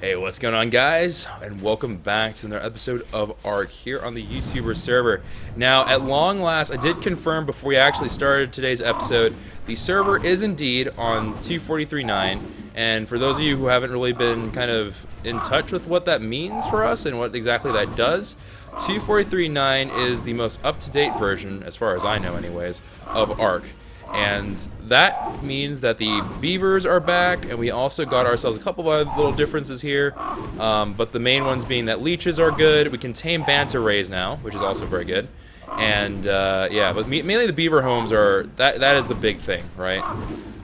Hey, what's going on, guys? And welcome back to another episode of ARK here on the YouTuber server. Now, at long last, I did confirm before we actually started today's episode, the server is indeed on 243.9. And for those of you who haven't really been kind of in touch with what that means for us and what exactly that does, 243.9 is the most up-to-date version, as far as I know anyways, of ARK. And that means that the beavers are back, and we also got ourselves a couple of little differences here. But the main ones being that leeches are good. We can tame Banta rays now, which is also very good. And yeah, but mainly the beaver homes are, that is the big thing, right?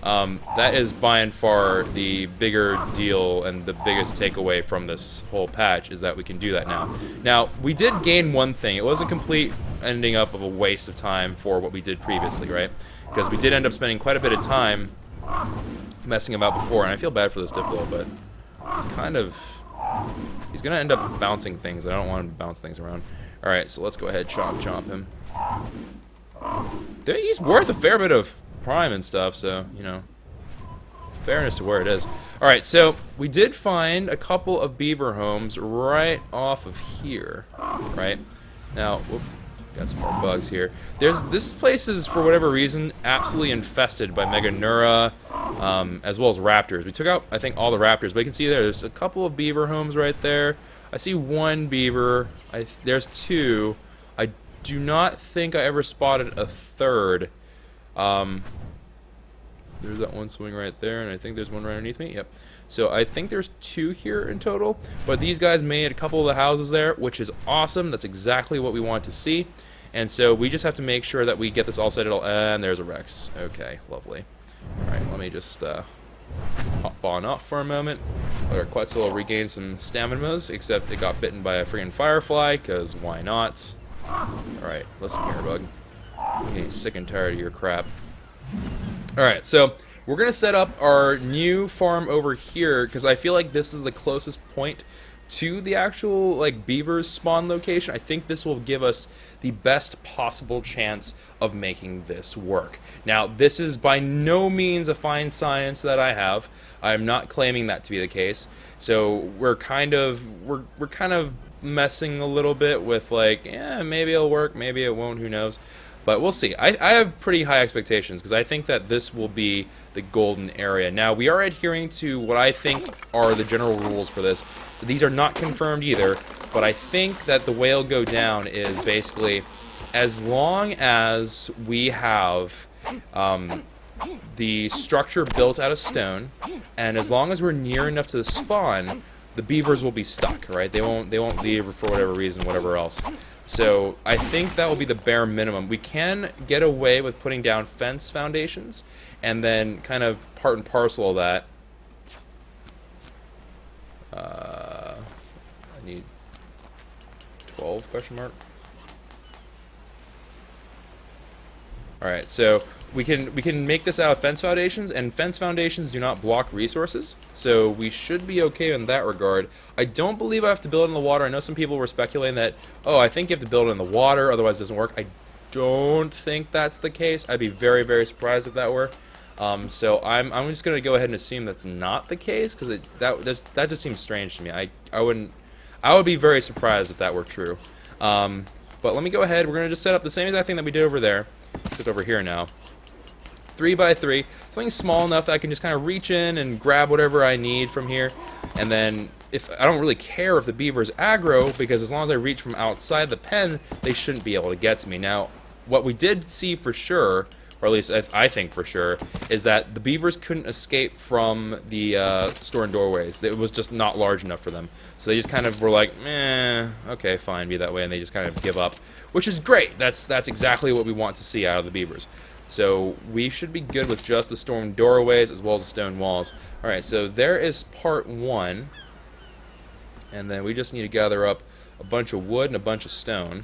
That is by and far the bigger deal and the biggest takeaway from this whole patch is that we can do that now. Now, we did gain one thing. It wasn't complete ending up of a waste of time for what we did previously, right? Because we did end up spending quite a bit of time messing about before, and I feel bad for this Diplo, but he's gonna end up bouncing things. I don't want him to bounce things around. Alright, so let's go ahead and chomp him. He's worth a fair bit of prime and stuff, so, you know, fairness to where it is. Alright, so we did find a couple of beaver homes right off of here, right? Now, whoop. Got some more bugs here. This place is, for whatever reason, absolutely infested by Meganura, as well as raptors. We took out, I think, all the raptors, but you can see there's a couple of beaver homes right there. I see one beaver. There's two. I do not think I ever spotted a third. There's that one swing right there, and I think there's one right underneath me. Yep. So I think there's two here in total, but these guys made a couple of the houses there, which is awesome. That's exactly what we want to see. And so we just have to make sure that we get this all set. And there's a Rex. Okay, lovely. All right, let me just hop on off for a moment. Let our Quetzal regain some stamina, except it got bitten by a freaking firefly, because why not? All right, listen here, bug. I'm getting sick and tired of your crap. All right, so we're going to set up our new farm over here, because I feel like this is the closest point to the actual, like, beavers spawn location. I think this will give us the best possible chance of making this work. Now, this is by no means a fine science that I have. I'm not claiming that to be the case. So we're kind of messing a little bit with, like, yeah, maybe it'll work, maybe it won't, who knows. But we'll see. I have pretty high expectations because I think that this will be the golden area. Now, we are adhering to what I think are the general rules for this. These are not confirmed either, but I think that the way it'll go down is basically as long as we have the structure built out of stone, and as long as we're near enough to the spawn, the beavers will be stuck, right? They won't leave for whatever reason, whatever else. So I think that will be the bare minimum. We can get away with putting down fence foundations, and then kind of part and parcel of that. I need 12 question mark. All right, so we can make this out of fence foundations, and fence foundations do not block resources, so we should be okay in that regard. I don't believe I have to build it in the water. I know some people were speculating that, oh, I think you have to build it in the water, otherwise it doesn't work. I don't think that's the case. I'd be very, very surprised if that were. So I'm just gonna go ahead and assume that's not the case, because that just seems strange to me. I would be very surprised if that were true. But let me go ahead. We're gonna just set up the same exact thing that we did over there. Except over here now. 3x3, something small enough that I can just kind of reach in and grab whatever I need from here. And then, if I don't really care if the beaver's aggro, because as long as I reach from outside the pen, they shouldn't be able to get to me. Now, what we did see for sure, or at least I think for sure, is that the beavers couldn't escape from the stone doorways. It was just not large enough for them. So they just kind of were like, okay, fine, be that way, and they just kind of give up. Which is great. That's exactly what we want to see out of the beavers. So we should be good with just the stone doorways as well as the stone walls. Alright, so there is part one. And then we just need to gather up a bunch of wood and a bunch of stone.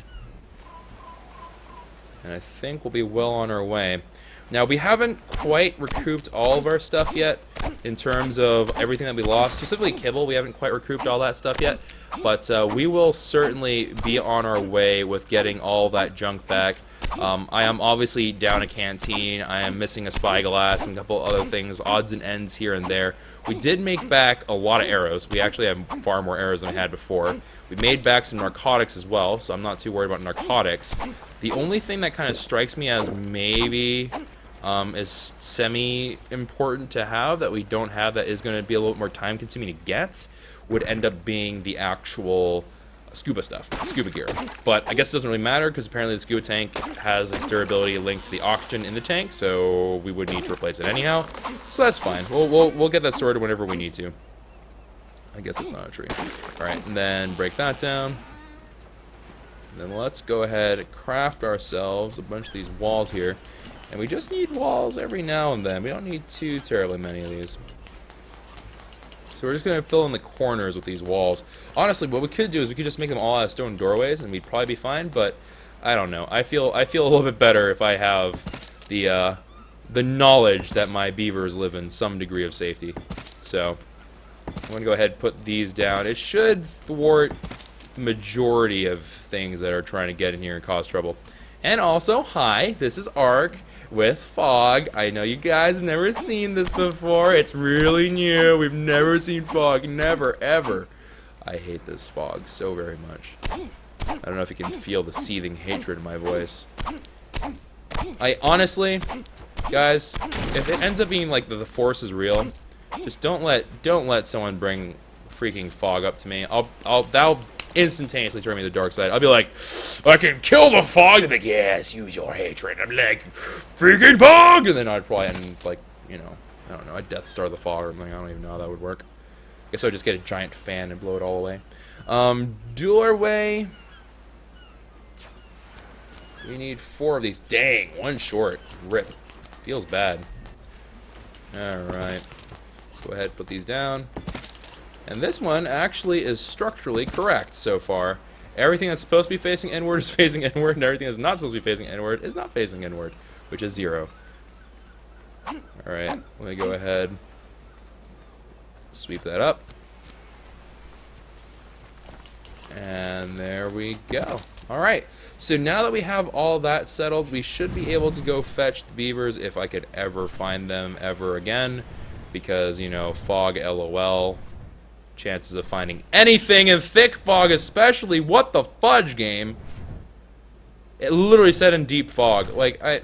And I think we'll be well on our way. Now, we haven't quite recouped all of our stuff yet in terms of everything that we lost. Specifically kibble, we haven't quite recouped all that stuff yet. But we will certainly be on our way with getting all that junk back. I am obviously down a canteen. I am missing a spyglass and a couple other things, odds and ends here and there. We did make back a lot of arrows. We actually have far more arrows than we had before. We made back some narcotics as well, so I'm not too worried about narcotics. The only thing that kind of strikes me as maybe is semi-important to have, that we don't have, that is going to be a little bit more time-consuming to get, would end up being the actual scuba stuff, scuba gear. But I guess it doesn't really matter, because apparently the scuba tank has its durability linked to the oxygen in the tank, so we would need to replace it anyhow. So that's fine. We'll get that sorted whenever we need to. I guess it's not a tree. Alright, and then break that down. And then let's go ahead and craft ourselves a bunch of these walls here. And we just need walls every now and then. We don't need too terribly many of these. So we're just going to fill in the corners with these walls. Honestly, what we could do is we could just make them all out of stone doorways, and we'd probably be fine, but I don't know. I feel a little bit better if I have the knowledge that my beavers live in some degree of safety. So I'm going to go ahead and put these down. It should thwart the majority of things that are trying to get in here and cause trouble. And also, hi, this is ARK with fog. I know you guys have never seen this before. It's really new. We've never seen fog. Never, ever. I hate this fog so very much. I don't know if you can feel the seething hatred in my voice. I honestly, guys, if it ends up being like the force is real, just don't let someone bring freaking fog up to me. That'll instantaneously turn me to the dark side. I'll be like, I can kill the fog. They'll be like, yes, use your hatred. I'm like, freaking fog! And then I'd probably end, like, you know, I don't know, I'd Death Star the fog or something. I don't even know how that would work. I guess I'd just get a giant fan and blow it all away. Doorway. We need 4 of these. Dang, one short. Rip. Feels bad. Alright. Let's go ahead and put these down. And this one actually is structurally correct so far. Everything that's supposed to be facing inward is facing inward, and everything that's not supposed to be facing inward is not facing inward, which is 0. Alright, let me go ahead, sweep that up. And there we go. Alright, so now that we have all that settled, we should be able to go fetch the beavers if I could ever find them ever again. Because, you know, fog LOL. Chances of finding anything in thick fog, especially, what the fudge, game? It literally said in deep fog. Like, I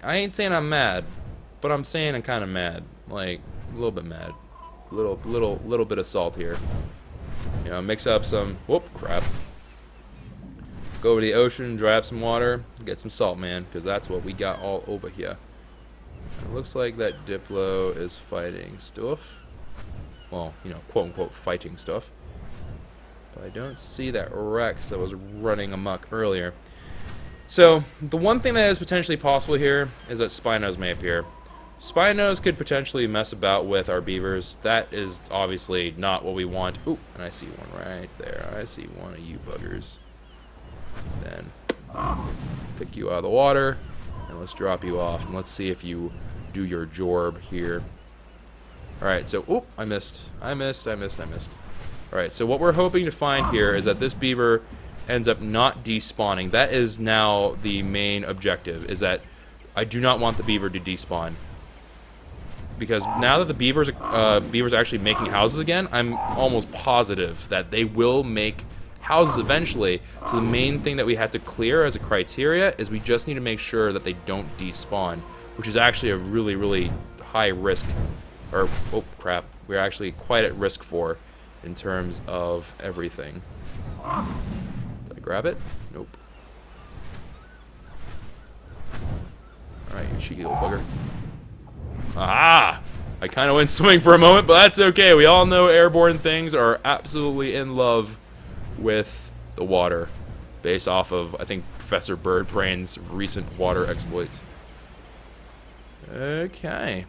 ain't saying I'm mad, but I'm saying I'm kind of mad. Like, a little bit mad. Little bit of salt here. You know, mix up some, whoop, crap. Go over to the ocean, dry up some water, get some salt, man, because that's what we got all over here. It looks like that Diplo is fighting stuff. Well, you know, quote-unquote fighting stuff. But I don't see that Rex that was running amok earlier. So, the one thing that is potentially possible here is that Spinos may appear. Spinos could potentially mess about with our beavers. That is obviously not what we want. Ooh, and I see one right there. I see one of you buggers. Then, pick you out of the water, and let's drop you off, and let's see if you do your jorb here. Alright, so, oop, I missed. Alright, so what we're hoping to find here is that this beaver ends up not despawning. That is now the main objective, is that I do not want the beaver to despawn. Because now that the beavers are actually making houses again, I'm almost positive that they will make houses eventually. So the main thing that we have to clear as a criteria is we just need to make sure that they don't despawn, which is actually a really, really high risk. Or, oh crap, we're actually quite at risk for in terms of everything. Did I grab it? Nope. Alright, you cheeky little bugger. Ah! I kind of went swing for a moment, but that's okay. We all know airborne things are absolutely in love with the water, based off of, I think, Professor Birdbrain's recent water exploits. Okay.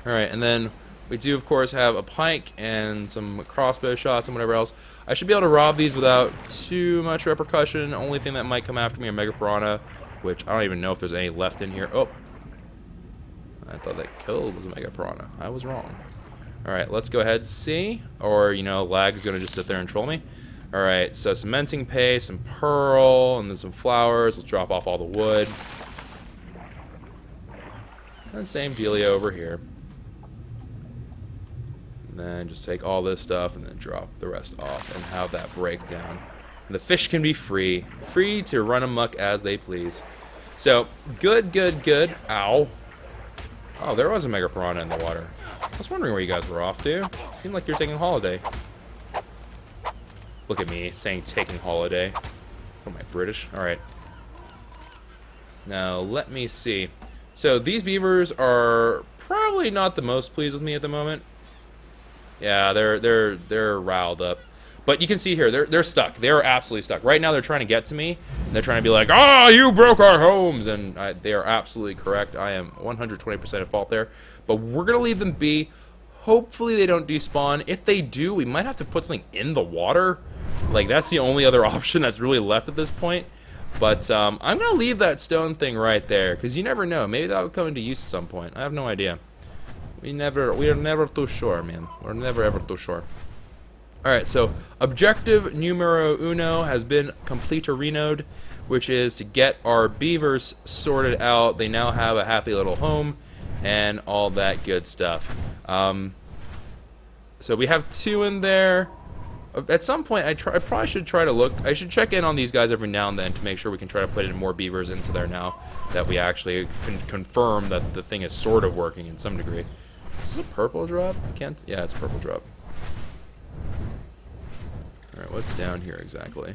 Alright, and then we do, of course, have a pike and some crossbow shots and whatever else. I should be able to rob these without too much repercussion. Only thing that might come after me are Mega Piranha, which I don't even know if there's any left in here. Oh! I thought that killed was a Mega Piranha. I was wrong. Alright, let's go ahead and see. Or, you know, lag is going to just sit there and troll me. Alright, so cementing paste, some pearl, and then some flowers. Let's drop off all the wood. And same dealio over here. And then just take all this stuff and then drop the rest off and have that breakdown. And the fish can be free. Free to run amok as they please. So, good, good, good. Ow. Oh, there was a mega piranha in the water. I was wondering where you guys were off to. Seemed like you're taking a holiday. Look at me saying taking holiday. What am I, British? Alright. Now, let me see. So, these beavers are probably not the most pleased with me at the moment. Yeah, they're riled up. But you can see here, they're stuck. They're absolutely stuck. Right now, they're trying to get to me. And they're trying to be like, "Oh, you broke our homes!" And they are absolutely correct. I am 120% at fault there. But we're going to leave them be. Hopefully, they don't despawn. If they do, we might have to put something in the water. Like, that's the only other option that's really left at this point. But I'm going to leave that stone thing right there. Because you never know. Maybe that will come into use at some point. I have no idea. We are never too sure, man. We're never ever too sure. Alright, so objective numero uno has been completerinoed, which is to get our beavers sorted out. They now have a happy little home and all that good stuff. So we have 2 in there. At some point, I probably should try to look. I should check in on these guys every now and then to make sure we can try to put in more beavers into there now that we actually can confirm that the thing is sort of working in some degree. Is this a purple drop? I can't. Yeah, it's a purple drop. Alright, what's down here exactly?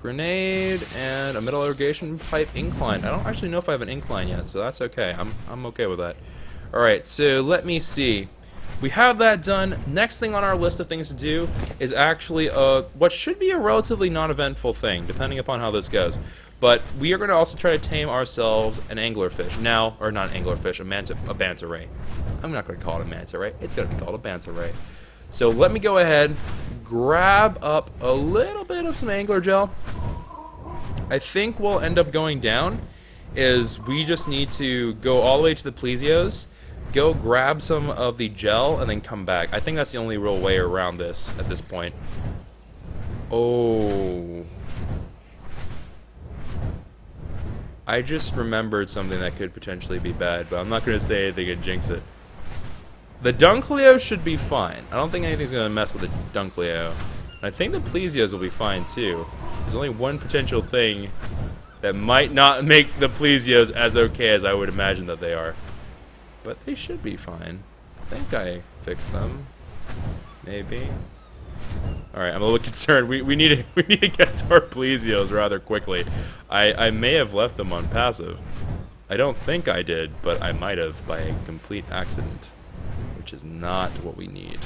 Grenade and a middle irrigation pipe incline. I don't actually know if I have an incline yet, so that's okay. I'm okay with that. Alright, so let me see. We have that done. Next thing on our list of things to do is actually what should be a relatively non-eventful thing, depending upon how this goes. But we are going to also try to tame ourselves an anglerfish. Now, or not an anglerfish, a banta ray. I'm not going to call it a manta ray. It's going to be called a banta ray. So let me go ahead, grab up a little bit of some angler gel. I think we'll end up going down is we just need to go all the way to the plesios, go grab some of the gel, and then come back. I think that's the only real way around this at this point. Oh. I just remembered something that could potentially be bad, but I'm not going to say anything and jinx it. The Duncleo should be fine. I don't think anything's going to mess with the Duncleo. I think the Plesios will be fine too. There's only one potential thing that might not make the Plesios as okay as I would imagine that they are. But they should be fine. I think I fixed them. Maybe. Alright, I'm a little concerned. We need to get to our Plesios rather quickly. I may have left them on passive. I don't think I did, but I might have by a complete accident. Which is not what we need.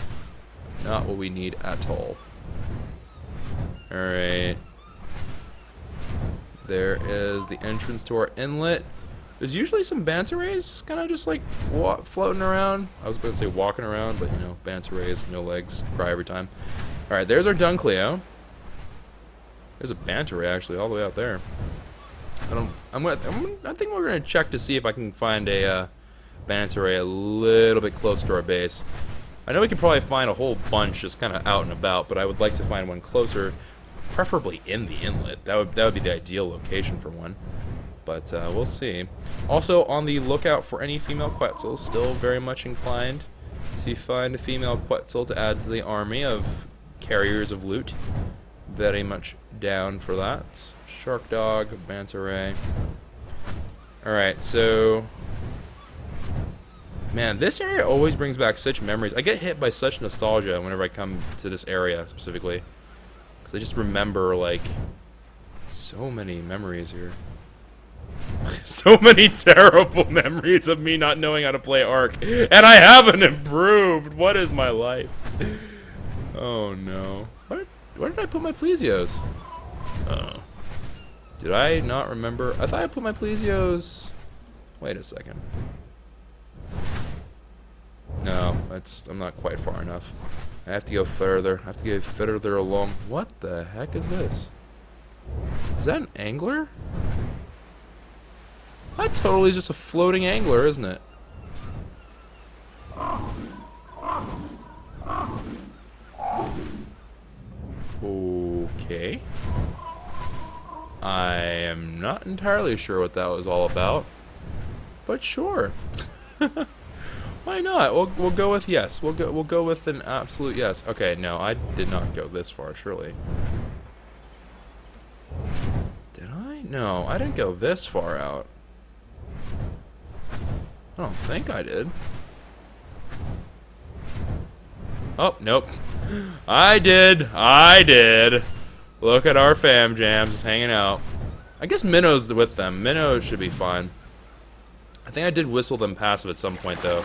Not what we need at all. Alright. There is the entrance to our inlet. There's usually some banta rays kind of just like floating around. I was going to say walking around, but you know, banta rays, no legs, cry every time. Alright, there's our Duncleo. There's a banta ray actually all the way out there. I think we're going to check to see if I can find a banta ray a little bit close to our base. I know we could probably find a whole bunch just kind of out and about, but I would like to find one closer, preferably in the inlet. That would be the ideal location for one. But we'll see. Also, on the lookout for any female Quetzals. Still very much inclined to find a female Quetzal to add to the army of carriers of loot. Very much down for that. Shark dog, banta ray. Alright, so... Man, this area always brings back such memories. I get hit by such nostalgia whenever I come to this area, specifically. Because I just remember, like, so many memories here. So many terrible memories of me not knowing how to play ARK. And I haven't improved! What is my life? Oh, no. Where did I put my Plesios? Uh-oh. Did I not remember? I thought I put my Plesios... Wait a second. No, I'm not quite far enough. I have to go further. I have to go further along. What the heck is this? Is that an angler? That totally is just a floating angler, isn't it? Okay. I am not entirely sure what that was all about, but sure. Why not? We'll go with yes. We'll go with an absolute yes. Okay, no, I did not go this far, surely. Did I? No, I didn't go this far out. I don't think I did. Oh, nope. I did. Look at our fam jams just hanging out. I guess Minnow's with them. Minnow should be fine. I think I did whistle them passive at some point, though,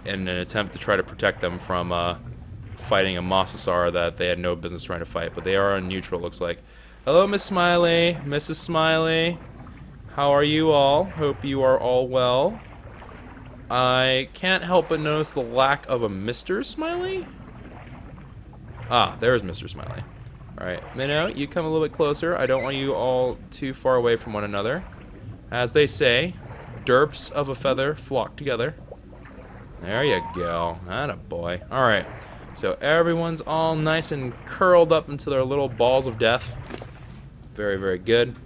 in an attempt to try to protect them from fighting a Mosasaur that they had no business trying to fight. But they are on neutral, looks like. Hello, Miss Smiley. Mrs. Smiley. How are you all? Hope you are all well. I can't help but notice the lack of a Mr. Smiley. Ah, there's Mr. Smiley. Alright, Minnow, you come a little bit closer. I don't want you all too far away from one another. As they say, derps of a feather flock together. There you go. Atta boy. Alright, so everyone's all nice and curled up into their little balls of death. Very, very good.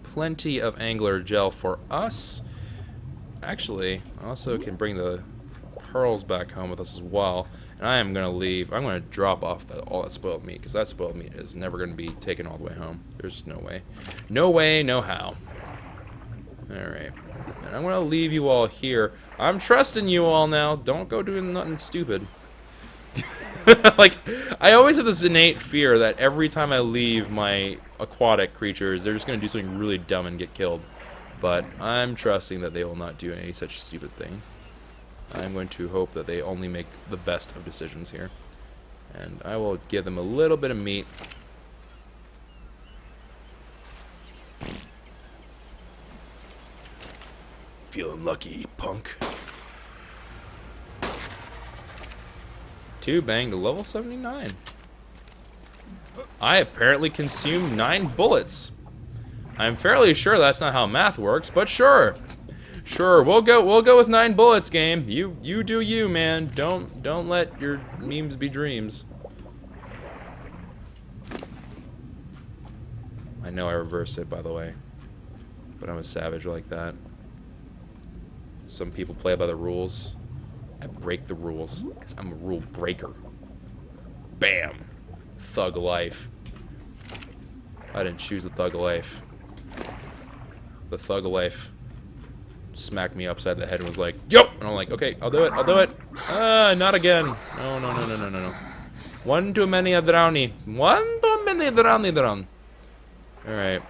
Plenty of angler gel for us. Actually, I also can bring the pearls back home with us as well. And I am going to leave. I'm going to drop off all that spoiled meat, because that spoiled meat is never going to be taken all the way home. There's just no way. No way, no how. Alright. And I'm going to leave you all here. I'm trusting you all now. Don't go doing nothing stupid. Like, I always have this innate fear that every time I leave my aquatic creatures, they're just going to do something really dumb and get killed. But I'm trusting that they will not do any such stupid thing. I'm going to hope that they only make the best of decisions here. And I will give them a little bit of meat. Feeling lucky, punk. 2 bang to level 79. I apparently consumed 9 bullets. I'm fairly sure that's not how math works, but sure. Sure, we'll go with 9 bullets, game. You do you, man. Don't let your memes be dreams. I know I reversed it, by the way, but I'm a savage like that. Some people play by the rules. I break the rules because I'm a rule breaker. Bam, thug life. I didn't choose the thug life. The thug life smacked me upside the head and was like, "Yo!" And I'm like, "Okay, I'll do it. I'll do it." Not again. No. One too many a drowny. One too many a drowny drown. All right,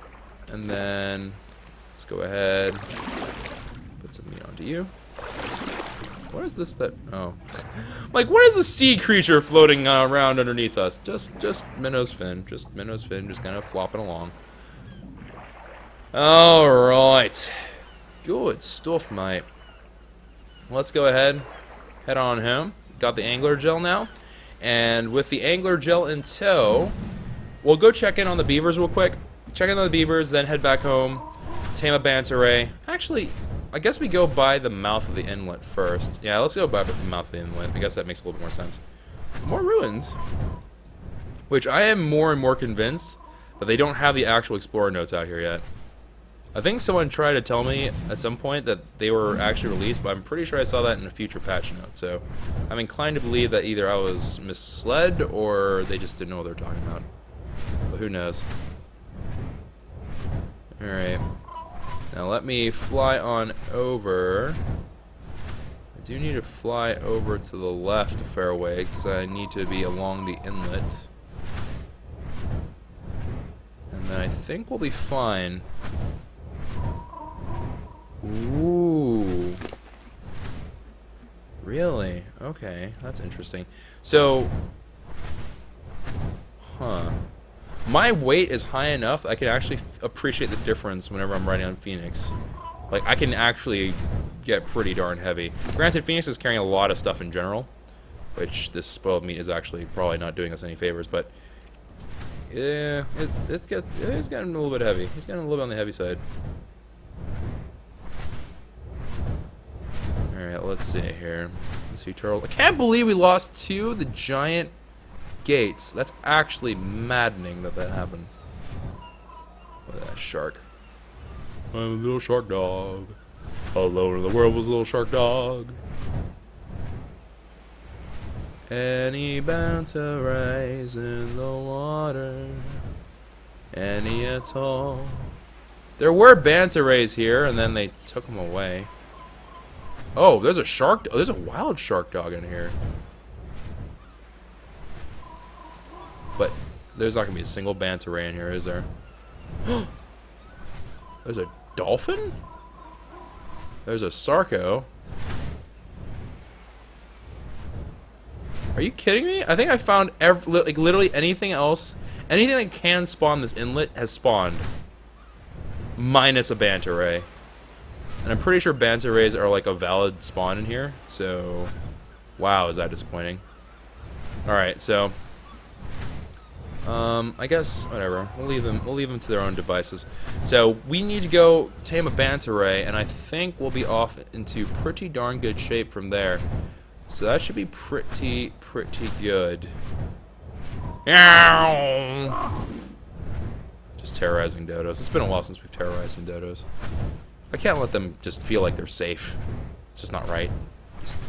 and then let's go ahead. Put some meat onto you. What is this that? Oh, like what is the sea creature floating around underneath us? Just Minnow's fin. Just Minnow's fin. Just kind of flopping along. All right. Good stuff, mate. Let's go ahead, head on home. Got the angler gel now, and with the angler gel in tow, we'll go check in on the beavers real quick. Check in on the beavers, then head back home, tame a Banta ray. Actually, I guess we go by the mouth of the inlet first. Yeah, let's go by the mouth of the inlet. I guess that makes a little bit more sense. More ruins, which I am more and more convinced that they don't have the actual explorer notes out here yet. I think someone tried to tell me at some point that they were actually released, but I'm pretty sure I saw that in a future patch note. So I'm inclined to believe that either I was misled or they just didn't know what they're talking about. But who knows? Alright. Now let me fly on over. I do need to fly over to the left a fair way because I need to be along the inlet. And then I think we'll be fine. Ooh. Really? Okay, that's interesting. So, my weight is high enough I can actually appreciate the difference whenever I'm riding on Phoenix. Like, I can actually get pretty darn heavy. Granted, Phoenix is carrying a lot of stuff in general, which this spoiled meat is actually probably not doing us any favors, but yeah, it's getting a little bit heavy. He's getting a little bit on the heavy side. Alright, let's see here. Let's see, turtle. I can't believe we lost to the giant gates. That's actually maddening that that happened. Look at that shark. I'm a little shark dog. Alone in the world was a little shark dog. Any Banta rays in the water. Any atoll. There were Banta rays here, and then they took them away. Oh, there's a shark. Oh, there's a wild shark dog in here. But there's not gonna be a single Banta ray in here, is there? There's a dolphin? There's a Sarco. Are you kidding me? I think I found like literally anything else. Anything that can spawn this inlet has spawned. Minus a Banta ray. And I'm pretty sure Banta rays are like a valid spawn in here. So, wow, is that disappointing. Alright, so I guess whatever. We'll leave them to their own devices. So we need to go tame a Banta ray, and I think we'll be off into pretty darn good shape from there. So that should be pretty good. Just terrorizing dodos. It's been a while since we've terrorized some dodos. I can't let them just feel like they're safe. It's just not right.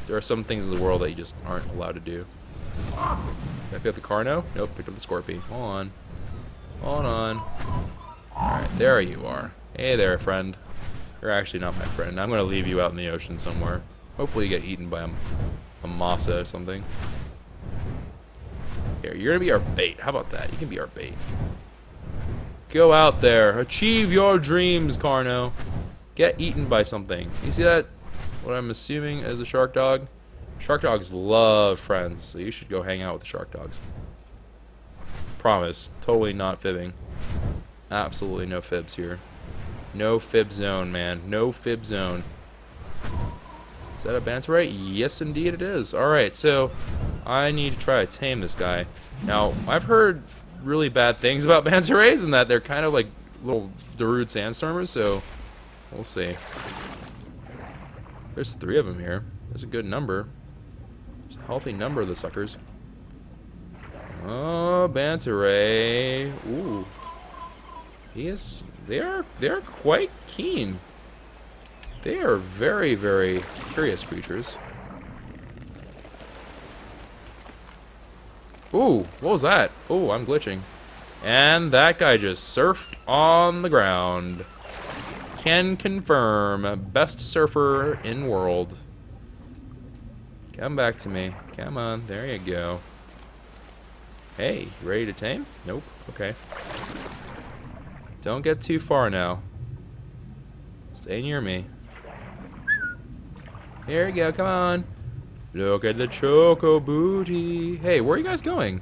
There are some things in the world that you just aren't allowed to do. Did I pick up the Carno? Nope, picked up the Scorpy. Hold on. Hold on. Alright, there you are. Hey there, friend. You're actually not my friend. I'm going to leave you out in the ocean somewhere. Hopefully you get eaten by a masa or something. Here, you're going to be our bait. How about that? You can be our bait. Go out there. Achieve your dreams, Carno. Get eaten by something. You see that? What I'm assuming is a shark dog? Shark dogs love friends, so you should go hang out with the shark dogs. Promise. Totally not fibbing. Absolutely no fibs here. No fib zone, man. No fib zone. Is that a Banta ray? Yes, indeed it is. Alright, so I need to try to tame this guy. Now, I've heard really bad things about Banta rays and that they're kind of like little Darude sandstormers, so we'll see. There's 3 of them here. There's a good number. There's a healthy number of the suckers. Oh, Banta ray. Ooh. They are quite keen. They are very, very curious creatures. Ooh, what was that? Ooh, I'm glitching. And that guy just surfed on the ground. Can confirm. Best surfer in world. Come back to me. Come on. There you go. Hey, you ready to tame? Nope. Okay. Don't get too far now. Stay near me. Here you go. Come on. Look at the Choco booty. Hey, where are you guys going?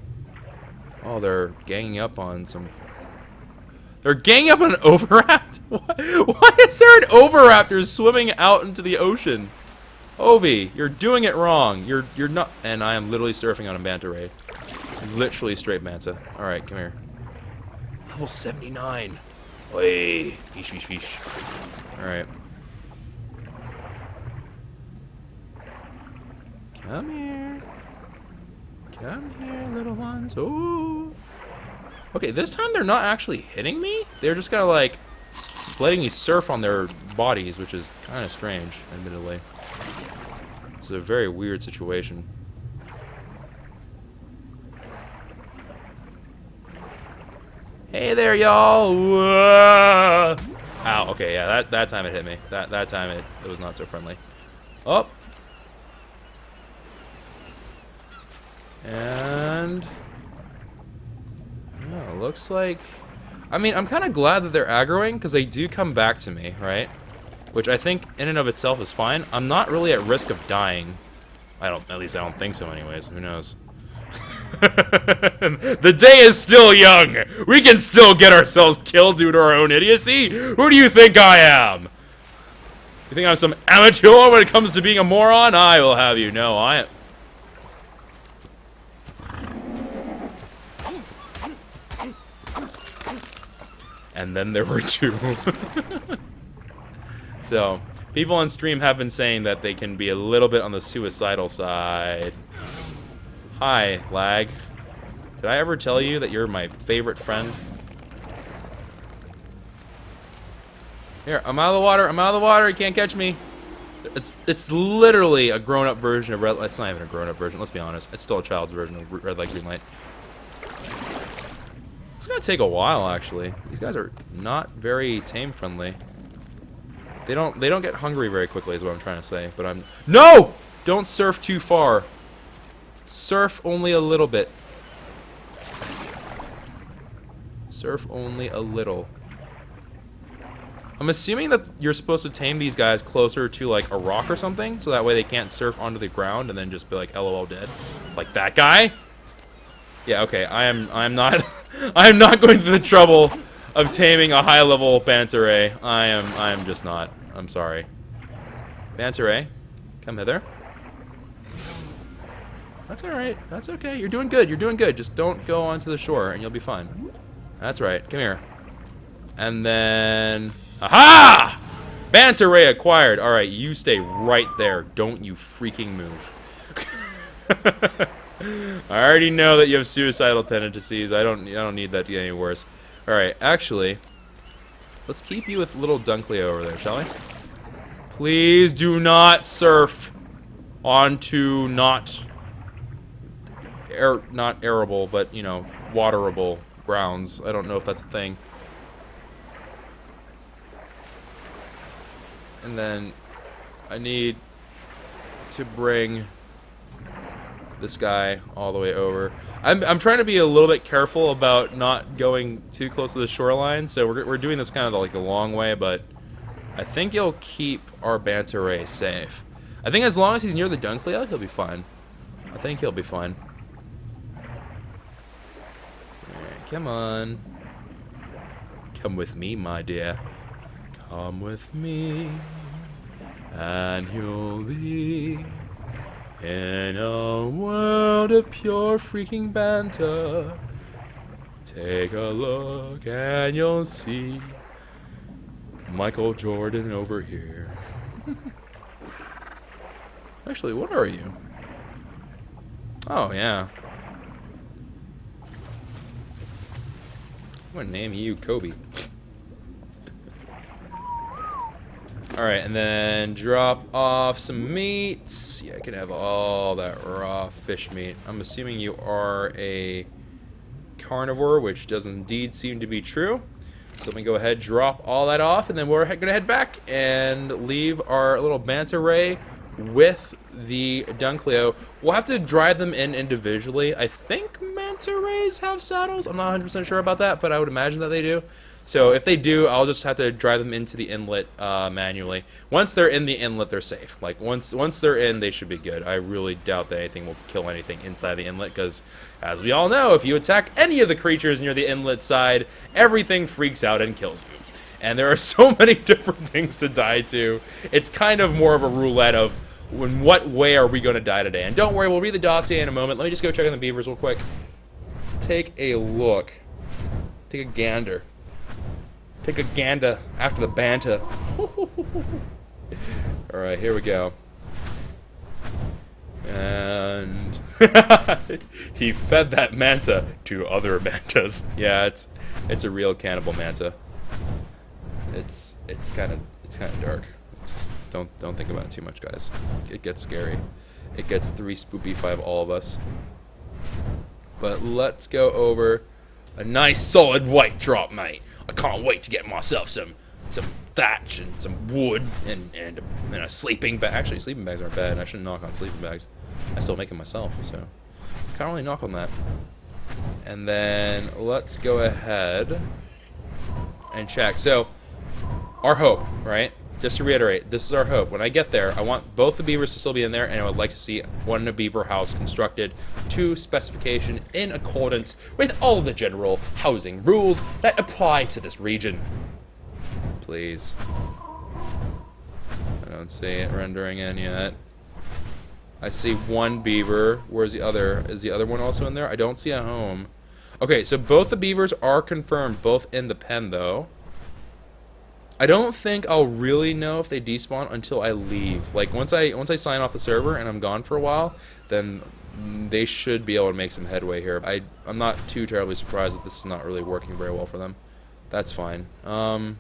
Oh, they're ganging up on some... They're ganging up on an overrapt? Why is there an overraptor swimming out into the ocean? Ovi, you're doing it wrong. You're not... And I am literally surfing on a Banta ray. Literally straight Banta. Alright, come here. Level 79. Oi. Fish, fish, fish. Alright. Come here. Come here, little ones. Ooh. Okay, this time they're not actually hitting me. They're just kind of like letting me surf on their bodies, which is kind of strange, admittedly. It's a very weird situation. Hey there, y'all. Ow, okay, yeah, that time it hit me. That time it was not so friendly. Oh. And oh, looks like, I mean, I'm kind of glad that they're aggroing because they do come back to me, right? Which I think in and of itself is fine. I'm not really at risk of dying. At least I don't think so anyways. Who knows? The day is still young. We can still get ourselves killed due to our own idiocy. Who do you think I am? You think I'm some amateur when it comes to being a moron? I will have you know I am. And then there were 2. So, people on stream have been saying that they can be a little bit on the suicidal side. Hi, lag. Did I ever tell you that you're my favorite friend? Here, I'm out of the water. I'm out of the water. You can't catch me. It's literally a grown-up version of Red. It's not even a grown-up version. Let's be honest. It's still a child's version of Red Light, Green Light. It's gonna take a while, actually. These guys are not very tame friendly. They don't get hungry very quickly, is what I'm trying to say. But I'm no! Don't surf too far. Surf only a little bit. Surf only a little. I'm assuming that you're supposed to tame these guys closer to like a rock or something, so that way they can't surf onto the ground and then just be like LOL dead, like that guy. Yeah, okay. I'm not I am not going through the trouble of taming a high-level Banta ray. I am just not. I'm sorry. Banta ray, come hither. That's all right. That's okay. You're doing good. You're doing good. Just don't go onto the shore and you'll be fine. That's right. Come here. And then aha! Banta ray acquired. All right, you stay right there. Don't you freaking move. I already know that you have suicidal tendencies. I don't need that to get any worse. All right, actually, let's keep you with little Dunkley over there, shall we? Please do not surf onto not arable, but you know, waterable grounds. I don't know if that's a thing. And then I need to bring this guy all the way over. I'm trying to be a little bit careful about not going too close to the shoreline, so we're doing this kind of like the long way, but I think you'll keep our Banta ray safe. I think as long as he's near the Dunkley, he'll be fine. I think he'll be fine. Alright, come on. Come with me, my dear. Come with me, and you'll be in a world of pure freaking Banta. Take a look and you'll see Michael Jordan over here. Actually, what are you? Oh, yeah. I'm gonna name you Kobe. Alright, and then drop off some meats. Yeah, I can have all that raw fish meat. I'm assuming you are a carnivore, which does indeed seem to be true. So let me go ahead, drop all that off, and then we're gonna head back and leave our little Banta ray with the Dunkleo. We'll have to drive them in individually. I think manta rays have saddles. I'm not 100% sure about that, but I would imagine that they do. So if they do, I'll just have to drive them into the inlet manually. Once they're in the inlet, they're safe. Like once they're in, they should be good. I really doubt that anything will kill anything inside the inlet, because as we all know, if you attack any of the creatures near the inlet side, everything freaks out and kills you. And there are so many different things to die to. It's kind of more of a roulette of in what way are we going to die today. And don't worry, we'll read the dossier in a moment. Let me just go check on the beavers real quick. Take a look. Take a gander. Take a gander after the Banta. Alright, here we go. And he fed that manta to other mantas. Yeah, it's a real cannibal manta. It's kind of dark. Don't think about it too much, guys. It gets scary. It gets 3 spoopy 5 all of us. But let's go over a nice solid white drop, mate. I can't wait to get myself some thatch and some wood and a sleeping bag. Actually, sleeping bags aren't bad. I shouldn't knock on sleeping bags. I still make them myself, so can't really knock on that. And then let's go ahead and check. So our hope, right? Just to reiterate, this is our hope. When I get there, I want both the beavers to still be in there, and I would like to see one beaver house constructed to specification in accordance with all the general housing rules that apply to this region. Please. I don't see it rendering in yet. I see one beaver. Where's the other? Is the other one also in there? I don't see a home. Okay, so both the beavers are confirmed, both in the pen, though. I don't think I'll really know if they despawn until I leave. Like once I sign off the server and I'm gone for a while, then they should be able to make some headway here. I'm not too terribly surprised that this is not really working very well for them. That's fine. I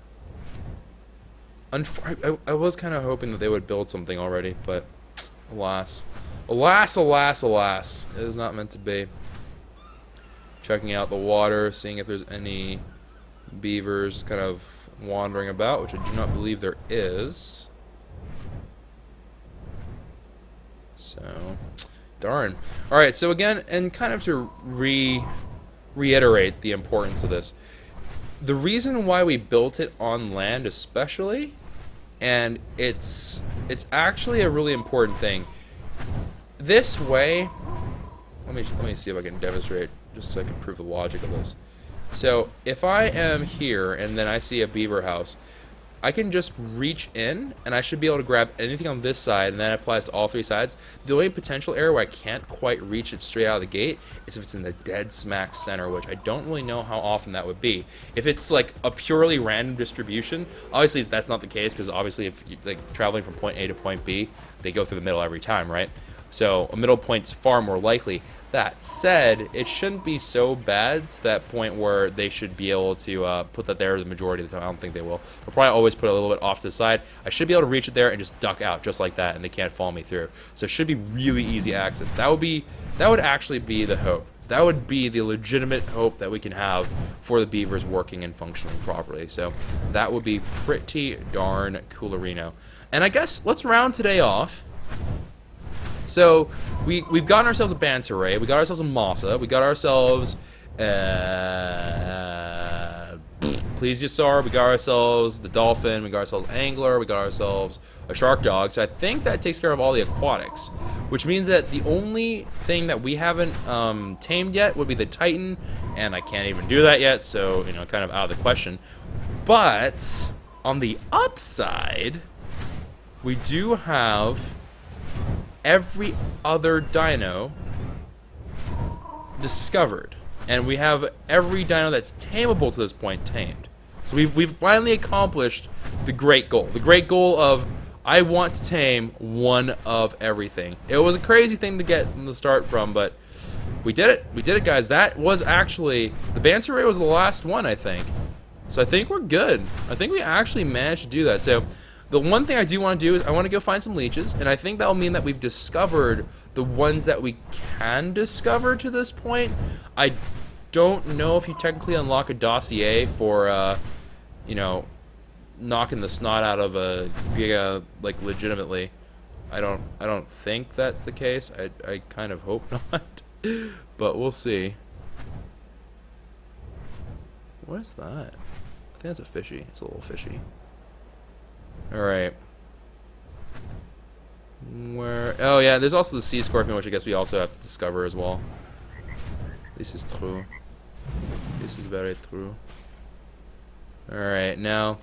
was kind of hoping that they would build something already, but alas. Alas, alas, alas. It is not meant to be. Checking out the water, seeing if there's any beavers kind of wandering about, which I do not believe there is. So, darn. Alright, so again, and kind of to reiterate the importance of this, the reason why we built it on land especially, and it's actually a really important thing. This way, let me see if I can demonstrate, just so I can prove the logic of this. So, if I am here, and then I see a beaver house, I can just reach in, and I should be able to grab anything on this side, and that applies to all three sides. The only potential area where I can't quite reach it straight out of the gate is if it's in the dead smack center, which I don't really know how often that would be. If it's like a purely random distribution, obviously that's not the case, because obviously if you're like traveling from point A to point B, they go through the middle every time, right? So a middle point's far more likely. That said, it shouldn't be so bad to that point where they should be able to put that there the majority of the time. I don't think they will. They'll probably always put it a little bit off to the side. I should be able to reach it there and just duck out just like that, and they can't follow me through. So it should be really easy access. That would actually be the hope. That would be the legitimate hope that we can have for the beavers working and functioning properly. So that would be pretty darn coolerino. And I guess let's round today off. So we've gotten ourselves a Banta ray, we got ourselves a massa, we got ourselves plesiosaur, we got ourselves the dolphin, we got ourselves angler, we got ourselves a shark dog. So I think that takes care of all the aquatics, which means that the only thing that we haven't tamed yet would be the titan, and I can't even do that yet, so you know, kind of out of the question. But on the upside, we do have every other dino discovered, and we have every dino that's tameable to this point tamed. So we've finally accomplished the great goal. The great goal of I want to tame one of everything. It was a crazy thing to get in the start from, but we did it. We did it, guys. That was actually the Banta ray was the last one, I think. So I think we're good. I think we actually managed to do that. So the one thing I do want to do is I want to go find some leeches, and I think that'll mean that we've discovered the ones that we can discover to this point. I don't know if you technically unlock a dossier for, you know, knocking the snot out of a giga, like, legitimately. I don't think that's the case. I kind of hope not, but we'll see. What is that? I think that's a fishy. It's a little fishy. Alright. Where? Oh yeah, there's also the sea scorpion, which I guess we also have to discover as well. This is true. This is very true. Alright, now,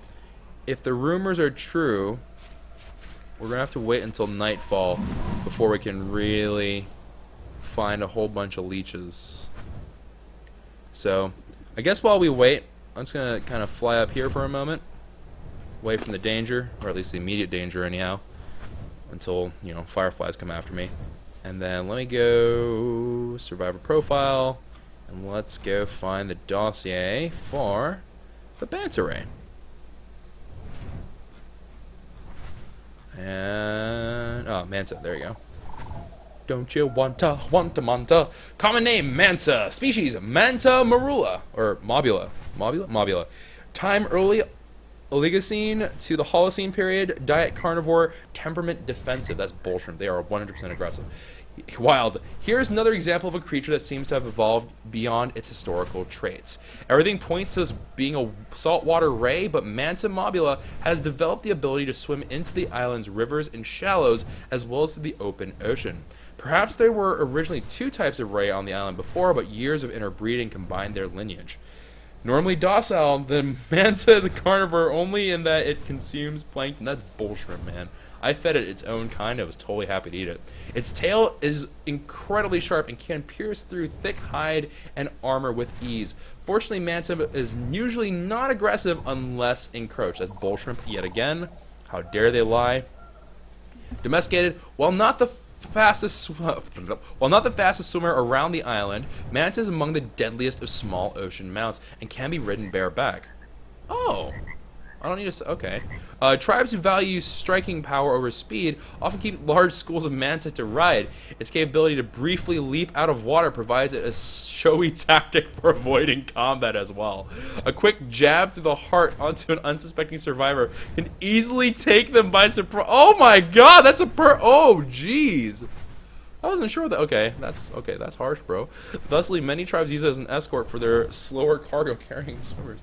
if the rumors are true, we're gonna have to wait until nightfall before we can really find a whole bunch of leeches. So, I guess while we wait, I'm just gonna kind of fly up here for a moment, away from the danger, or at least the immediate danger anyhow, until, you know, fireflies come after me. And then let me go survivor profile, and let's go find the dossier for the Banta ray. And oh, manta, there you go. Don't you want a manta? Common name, manta. Species, manta marula, or mobula. Mobula. Time early Oligocene to the Holocene period. Diet carnivore. Temperament defensive. That's bullshit. They are 100% aggressive. Wild. Here's another example of a creature that seems to have evolved beyond its historical traits. Everything points to this being a saltwater ray, but Manta mobula has developed the ability to swim into the island's rivers and shallows, as well as to the open ocean. Perhaps there were originally two types of ray on the island before, but years of interbreeding combined their lineage. Normally docile, the manta is a carnivore only in that it consumes plankton. That's bullshit, man. I fed it its own kind. I was totally happy to eat it. Its tail is incredibly sharp and can pierce through thick hide and armor with ease. Fortunately, manta is usually not aggressive unless encroached. That's bullshit yet again. How dare they lie? Domesticated, while not the while not the fastest swimmer around the island, manta is among the deadliest of small ocean mounts and can be ridden bareback. Oh. I don't need to. Okay. Tribes who value striking power over speed often keep large schools of manta to ride. Its capability to briefly leap out of water provides it a showy tactic for avoiding combat as well. A quick jab through the heart onto an unsuspecting survivor can easily take them by surprise. Oh my god, that's a oh jeez. I wasn't sure that. Okay, that's harsh, bro. Thusly, many tribes use it as an escort for their slower cargo carrying swimmers.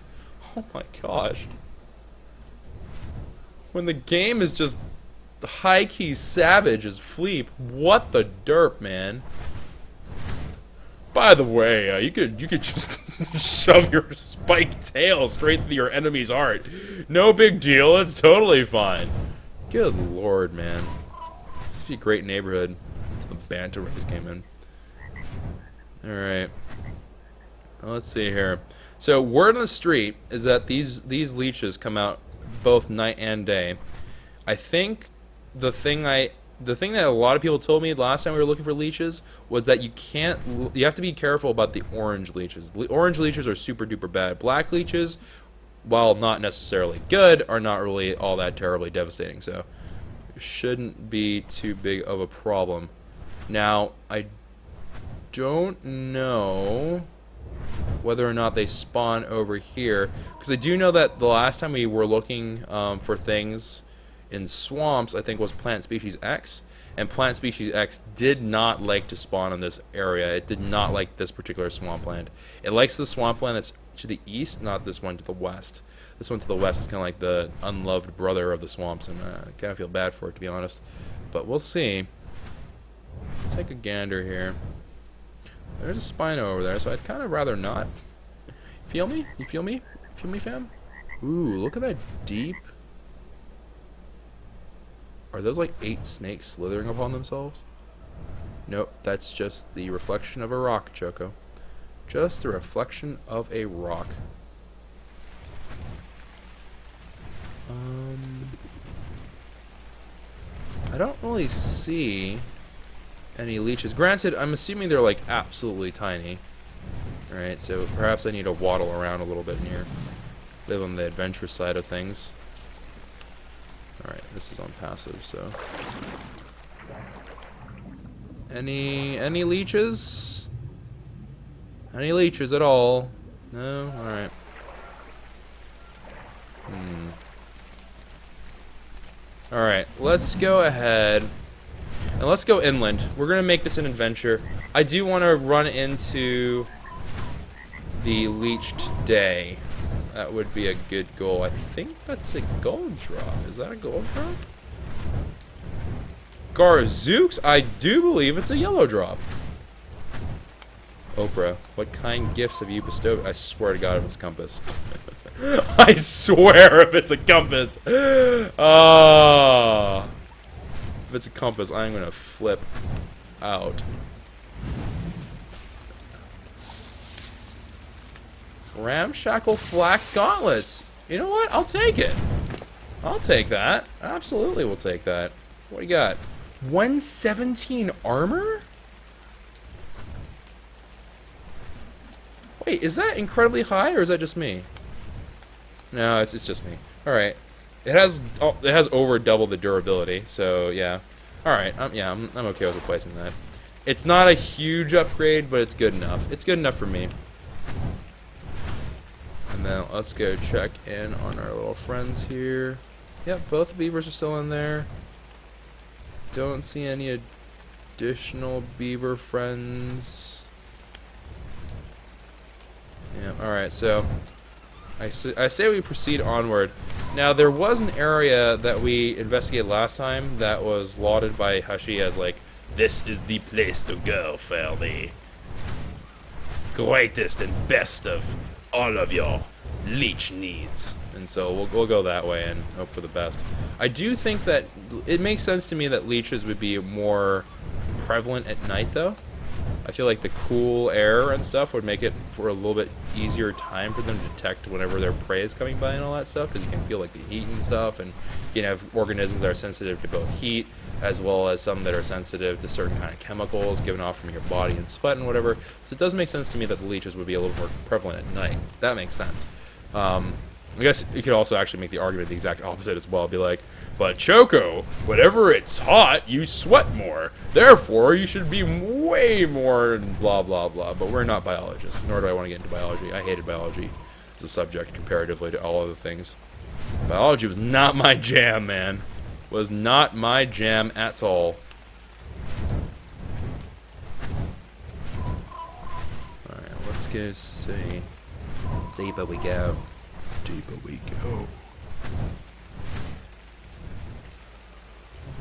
Oh my gosh. When the game is just high-key savage as Fleep, what the derp, man? By the way, you could just shove your spiked tail straight through your enemy's heart. No big deal. It's totally fine. Good lord, man. This would be a great neighborhood until the Banta race came in. All right. Let's see here. So word on the street is that these leeches come out both night and day. I think the thing that a lot of people told me last time we were looking for leeches was that you have to be careful about the orange leeches. Orange leeches are super duper bad. Black leeches, while not necessarily good, are not really all that terribly devastating, so it shouldn't be too big of a problem. Now, I don't know whether or not they spawn over here, because I do know that the last time we were looking for things in swamps, I think was plant species X, and plant species X did not like to spawn in this area. It did not like this particular swampland. It likes the swampland that's to the east, not this one to the west. This one to the west is kind of like the unloved brother of the swamps, and I kind of feel bad for it, to be honest. But we'll see. Let's take a gander here. There's a Spino over there, so I'd kind of rather not. Feel me? You feel me? Feel me, fam? Ooh, look at that deep. Are those like 8 snakes slithering upon themselves? Nope, that's just the reflection of a rock, Choco. Just the reflection of a rock. I don't really see any leeches. Granted, I'm assuming they're like absolutely tiny. Alright, so perhaps I need to waddle around a little bit in here. Live on the adventurous side of things. Alright, this is on passive, so. Any leeches? Any leeches at all? No? Alright. Alright, let's go ahead. And let's go inland. We're going to make this an adventure. I do want to run into the Leech today. That would be a good goal. I think that's a gold drop. Is that a gold drop? Garzooks? I do believe it's a yellow drop. Oprah, what kind gifts have you bestowed? I swear to God if it's a compass. I swear if it's a compass. Oh. If it's a compass, I'm going to flip out. Ramshackle flak gauntlets. You know what? I'll take it. I'll take that. Absolutely we'll take that. What do you got? 117 armor? Wait, is that incredibly high or is that just me? No, it's just me. Alright. It has over double the durability, so yeah. Alright, I'm okay with replacing that. It's not a huge upgrade, but it's good enough. It's good enough for me. And then let's go check in on our little friends here. Yep, both the beavers are still in there. Don't see any additional beaver friends. Yeah, alright, so I say we proceed onward. Now, there was an area that we investigated last time that was lauded by Hashi as like, this is the place to go for the greatest and best of all of your leech needs. And so we'll go that way and hope for the best. I do think that it makes sense to me that leeches would be more prevalent at night, though. I feel like the cool air and stuff would make it for a little bit easier time for them to detect whenever their prey is coming by and all that stuff, because you can feel like the heat and stuff, and you can have organisms that are sensitive to both heat as well as some that are sensitive to certain kind of chemicals given off from your body and sweat and whatever. So it does make sense to me that the leeches would be a little more prevalent at night. That makes sense. I guess you could also actually make the argument the exact opposite as well. Be like, but Choco, whenever it's hot, you sweat more. Therefore, you should be way more blah, blah, blah. But we're not biologists, nor do I want to get into biology. I hated biology as a subject comparatively to all other things. Biology was not my jam, man. Was not my jam at all. Alright, let's go see. Deeper we go. Deeper we go.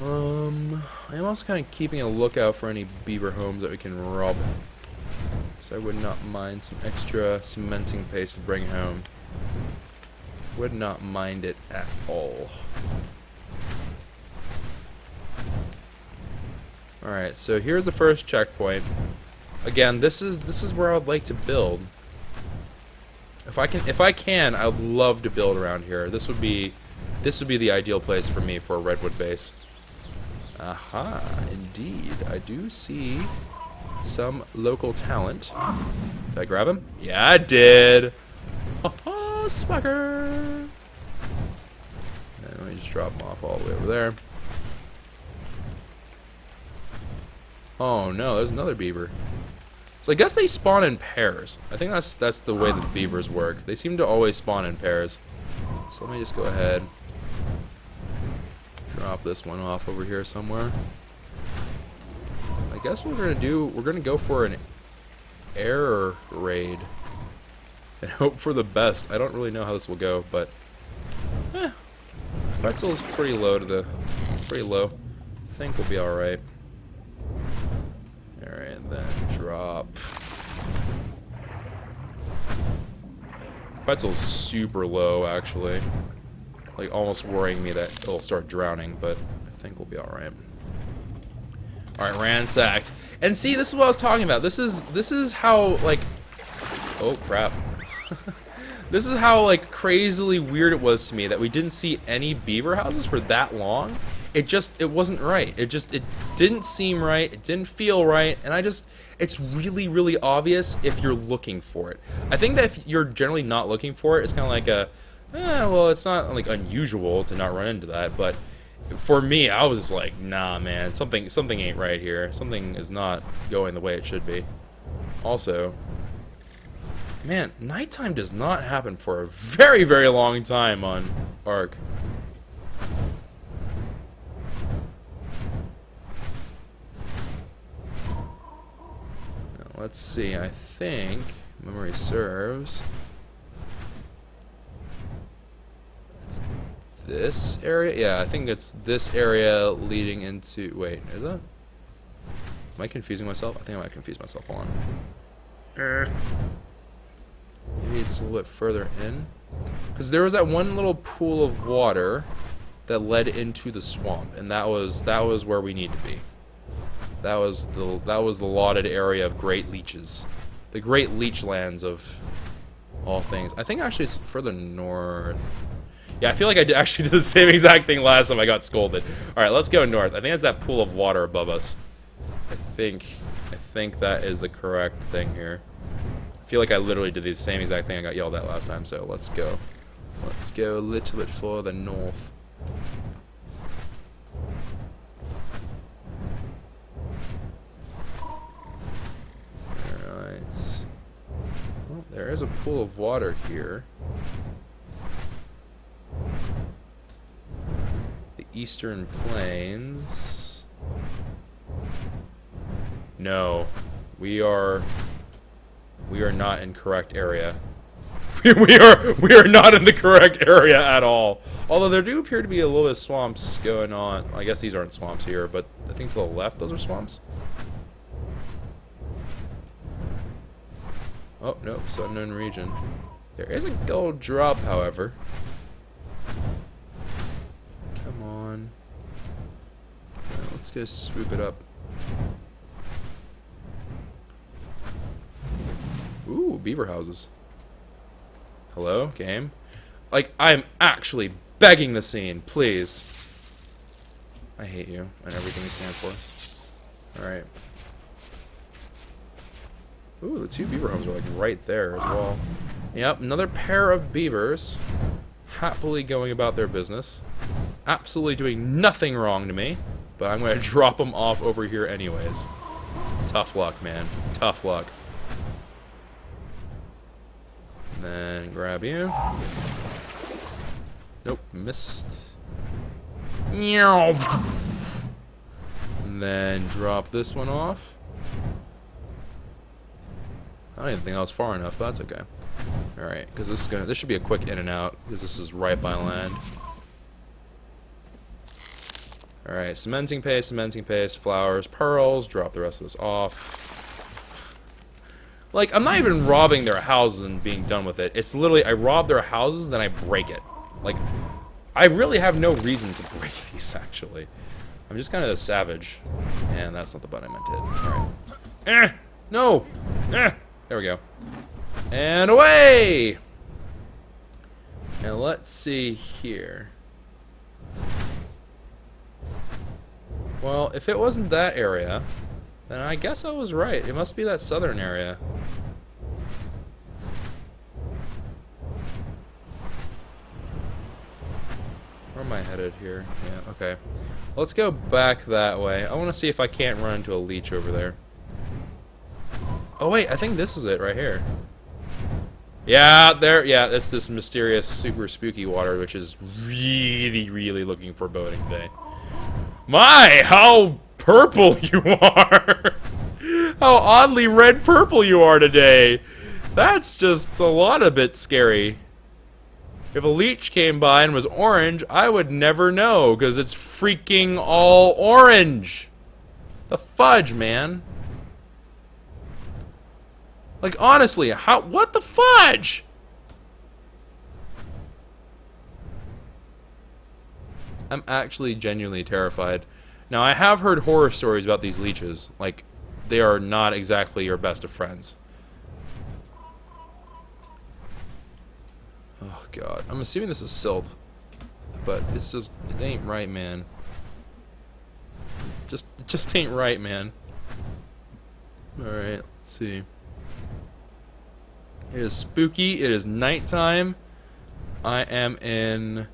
I am also kind of keeping a lookout for any beaver homes that we can rob. So I would not mind some extra cementing paste to bring home. Would not mind it at all. Alright, so here's the first checkpoint. Again, this is where I'd like to build. If I can, I'd love to build around here. This would be the ideal place for me for a redwood base. Aha, indeed. I do see some local talent. Did I grab him? Yeah, I did. Haha, swagger. And let me just drop him off all the way over there. Oh no, there's another beaver. So I guess they spawn in pairs. I think that's the way that the beavers work. They seem to always spawn in pairs. So let me just go ahead. Drop this one off over here somewhere. I guess what we're gonna go for an air raid. And hope for the best. I don't really know how this will go, but Pretzel is pretty low I think we'll be alright. Alright, then drop. Pretzel's super low, actually. Like, almost worrying me that it'll start drowning, but I think we'll be alright. Alright, ransacked. And see, this is what I was talking about. This is how, like... Oh, crap. This is how, like, crazily weird it was to me that we didn't see any beaver houses for that long. It wasn't right. It didn't seem right. It didn't feel right. And it's really, really obvious if you're looking for it. I think that if you're generally not looking for it, it's kind of like a, well, it's not, like, unusual to not run into that. But for me, I was just like, nah, man, something ain't right here. Something is not going the way it should be. Also, man, nighttime does not happen for a very, very long time on ARK. Let's see, I think, memory serves, it's this area? Yeah, I think it's this area leading into, wait, is that? Am I confusing myself? I think I might confuse myself, hold on. Maybe it's a little bit further in. Because there was that one little pool of water that led into the swamp, and that was where we need to be. That was the lauded area of great leeches. The great leech lands of all things. I think actually it's further north. Yeah, I feel like I actually did the same exact thing last time I got scolded. Alright, let's go north. I think it's that pool of water above us. I think that is the correct thing here. I feel like I literally did the same exact thing I got yelled at last time, so let's go. Let's go a little bit further north. Well, there is a pool of water here. The Eastern Plains. No, we are not in correct area. we are not in the correct area at all. Although there do appear to be a little bit of swamps going on. I guess these aren't swamps here, but I think to the left those are swamps. Oh, no, it's unknown region. There is a gold drop, however. Come on. Let's go swoop it up. Ooh, beaver houses. Hello, game? Like, I'm actually begging the scene, please. I hate you and everything you stand for. Alright. Ooh, the 2 beaver homes are like right there as well. Yep, another pair of beavers. Happily going about their business. Absolutely doing nothing wrong to me. But I'm going to drop them off over here anyways. Tough luck, man. Tough luck. And then grab you. Nope, missed. And then drop this one off. I don't even think I was far enough, but that's okay. Alright, because this should be a quick in and out, because this is right by land. Alright, cementing paste, flowers, pearls, drop the rest of this off. Like, I'm not even robbing their houses and being done with it. It's literally, I rob their houses, then I break it. Like, I really have no reason to break these, actually. I'm just kind of a savage. And that's not the button I meant to hit. Alright. No! There we go. And away! Now let's see here. Well, if it wasn't that area, then I guess I was right. It must be that southern area. Where am I headed here? Yeah, okay. Let's go back that way. I want to see if I can't run into a leech over there. Oh wait, I think this is it right here. Yeah, there. Yeah, it's this mysterious, super spooky water, which is really, really looking foreboding today. My, how purple you are! How oddly red-purple you are today. That's just a lot a bit scary. If a leech came by and was orange, I would never know, because it's freaking all orange. The fudge, man. Like, honestly, what the fudge? I'm actually genuinely terrified. Now, I have heard horror stories about these leeches. Like, they are not exactly your best of friends. Oh, God. I'm assuming this is silt. But it's just, it ain't right, man. It just ain't right, man. Alright, let's see. It is spooky. It is nighttime. I am in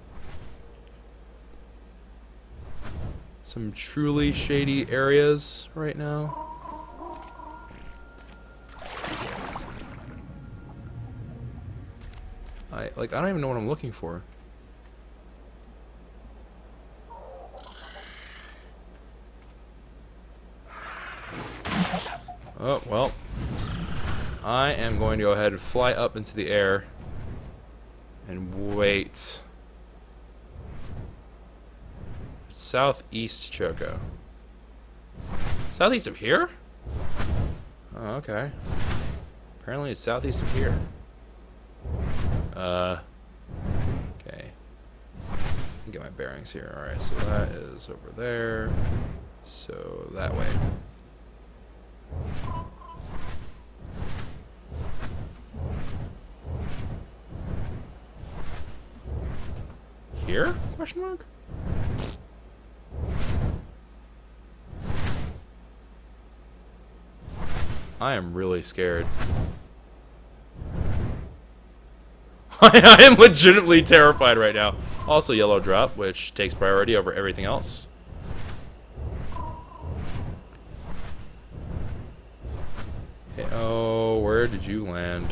some truly shady areas right now. I don't even know what I'm looking for. Oh, well. I am going to go ahead and fly up into the air and wait. Southeast Choco. Southeast of here? Oh, okay. Apparently it's southeast of here. Okay. Get my bearings here. Alright, so that is over there. So that way. Here? Question mark? I am really scared. I am legitimately terrified right now. Also yellow drop, which takes priority over everything else. Okay, oh, where did you land?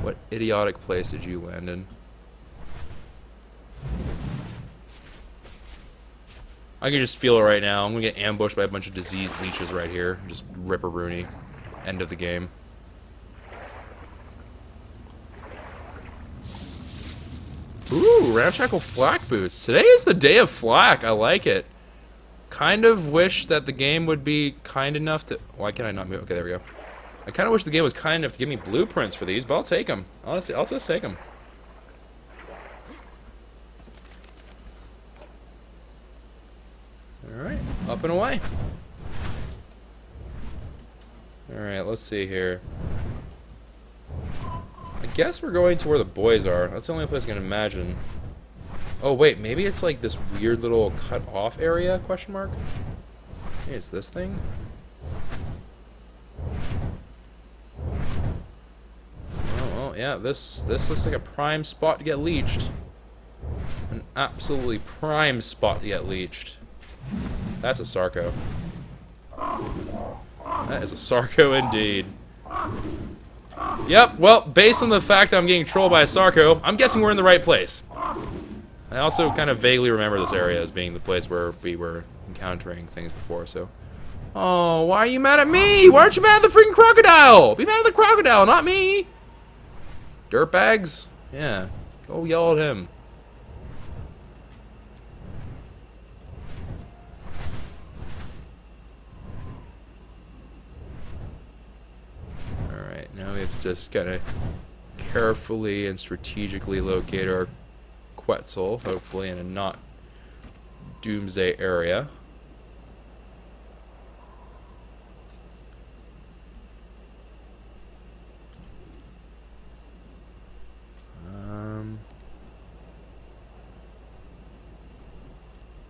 What idiotic place did you land in? I can just feel it right now. I'm gonna get ambushed by a bunch of diseased leeches right here. Just rip-a-rooney. End of the game. Ooh, ramshackle flak boots. Today is the day of flak. I like it. Kind of wish that the game would be kind enough to... Why can I not move? Okay, there we go. I kind of wish the game was kind enough to give me blueprints for these, but I'll take them. Honestly, I'll just take them. Alright, up and away. Alright, let's see here. I guess we're going to where the boys are. That's the only place I can imagine. Oh, wait, maybe it's like this weird little cut-off area, question mark? Hey, it's this thing? Oh, well, yeah, this looks like a prime spot to get leeched. An absolutely prime spot to get leeched. That's a Sarco. That is a Sarco indeed. Yep, well, based on the fact that I'm getting trolled by a Sarco, I'm guessing we're in the right place. I also kind of vaguely remember this area as being the place where we were encountering things before, so... Oh, why are you mad at me? Why aren't you mad at the freaking crocodile? Be mad at the crocodile, not me! Dirtbags? Yeah, go yell at him. Alright, now we have to just gotta carefully and strategically locate our Quetzal, hopefully in a not doomsday area.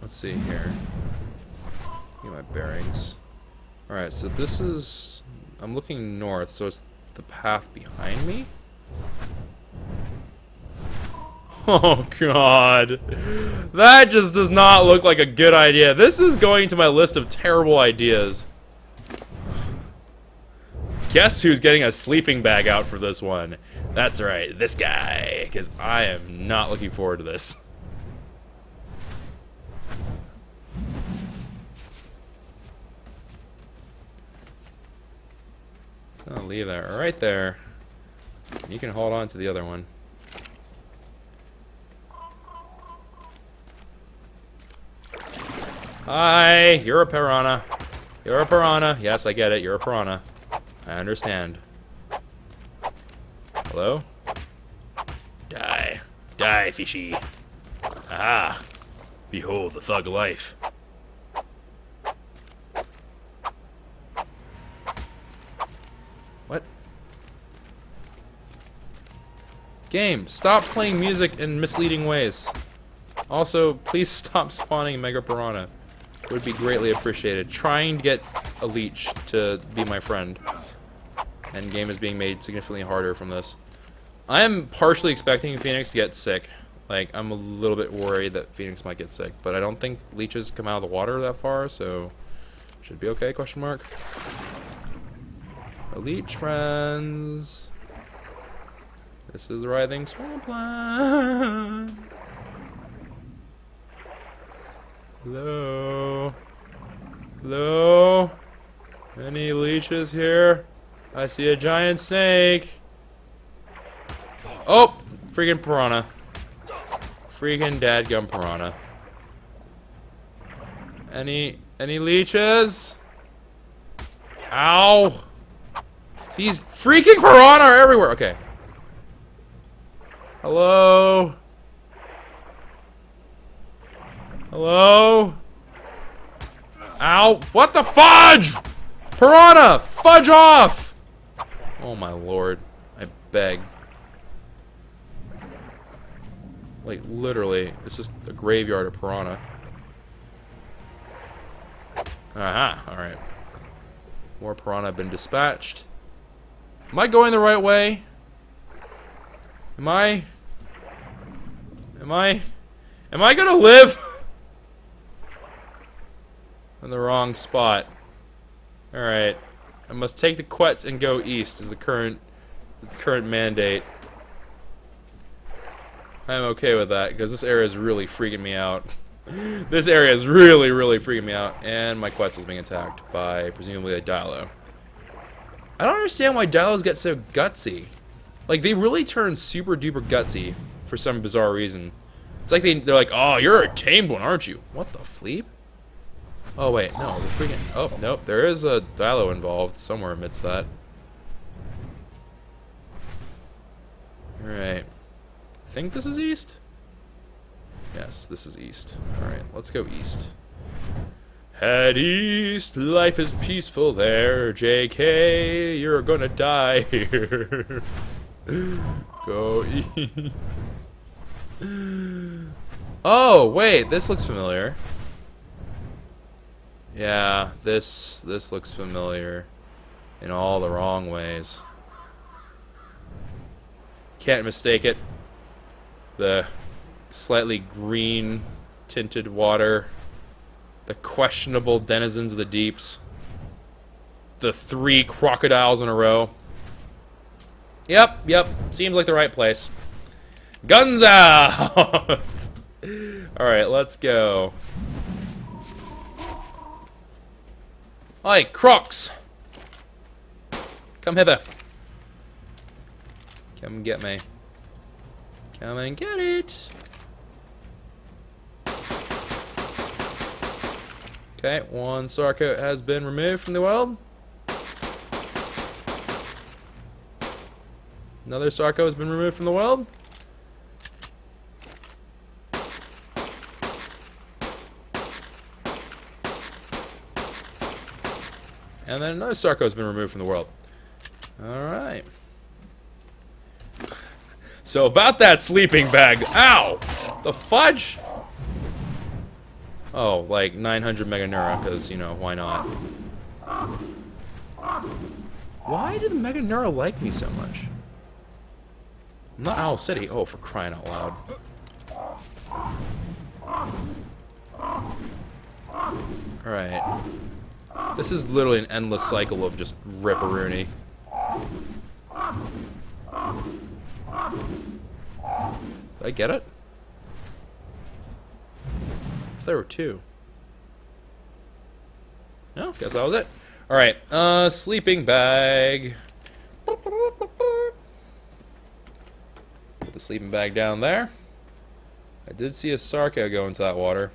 Let's see here. Get my bearings. Alright, so this is... I'm looking north, so it's the path behind me? Oh god. That just does not look like a good idea. This is going to my list of terrible ideas. Guess who's getting a sleeping bag out for this one? That's right, this guy. Because I am not looking forward to this. I'll leave that right there. You can hold on to the other one. Hi, you're a piranha. You're a piranha. Yes, I get it. You're a piranha. I understand. Hello? Die. Die, fishy. Aha. Behold the thug life. What? Game, stop playing music in misleading ways. Also, please stop spawning Mega Piranha. It would be greatly appreciated. Trying to get a leech to be my friend. And game is being made significantly harder from this. I am partially expecting Phoenix to get sick. Like, I'm a little bit worried that Phoenix might get sick. But I don't think leeches come out of the water that far, so... Should be okay, question mark. A leech, friends. This is the Writhing Swampland. Hello? Hello? Any leeches here? I see a giant snake. Oh! Freaking piranha. Freaking dadgum piranha. Any leeches? Ow! These freaking piranha are everywhere! Okay. Hello? Hello? Ow! What the fudge? Piranha! Fudge off! Oh my lord. I beg. Like, literally, it's just a graveyard of piranha. Aha, alright. More piranha have been dispatched. Am I going the right way? Am I gonna live? In the wrong spot. Alright. I must take the Kwehs and go east is the current mandate. I'm okay with that, because this area is really freaking me out. This area is really, really freaking me out. And my Kwehs is being attacked by, presumably, a Dilo. I don't understand why Dilos get so gutsy. Like, they really turn super duper gutsy for some bizarre reason. It's like they're like, oh, you're a tamed one, aren't you? What the fleep? Oh, wait, no, the freaking... Oh, nope, there is a Dilo involved somewhere amidst that. Alright. I think this is east? Yes, this is east. Alright, let's go east. Head east, life is peaceful there. JK, you're gonna die here. Go east. Oh, wait, this looks familiar. Yeah, this looks familiar in all the wrong ways. Can't mistake it. The slightly green tinted water. The questionable denizens of the deeps. The 3 crocodiles in a row. Yep, seems like the right place. Guns out! Alright, let's go. Hi, Crocs! Come hither. Come get me. Come and get it! Okay, 1 Sarco has been removed from the world. Another Sarco has been removed from the world. And then another Sarco has been removed from the world. Alright. So about that sleeping bag. Ow! The fudge? Oh, like 900 Mega Neura, because, you know, why not? Why do the Mega Neura like me so much? I'm not Owl City. Oh, for crying out loud. Alright. This is literally an endless cycle of just ripperoonie. Did I get it? There were 2. No, guess that was it. Alright, sleeping bag. Put the sleeping bag down there. I did see a Sarco go into that water.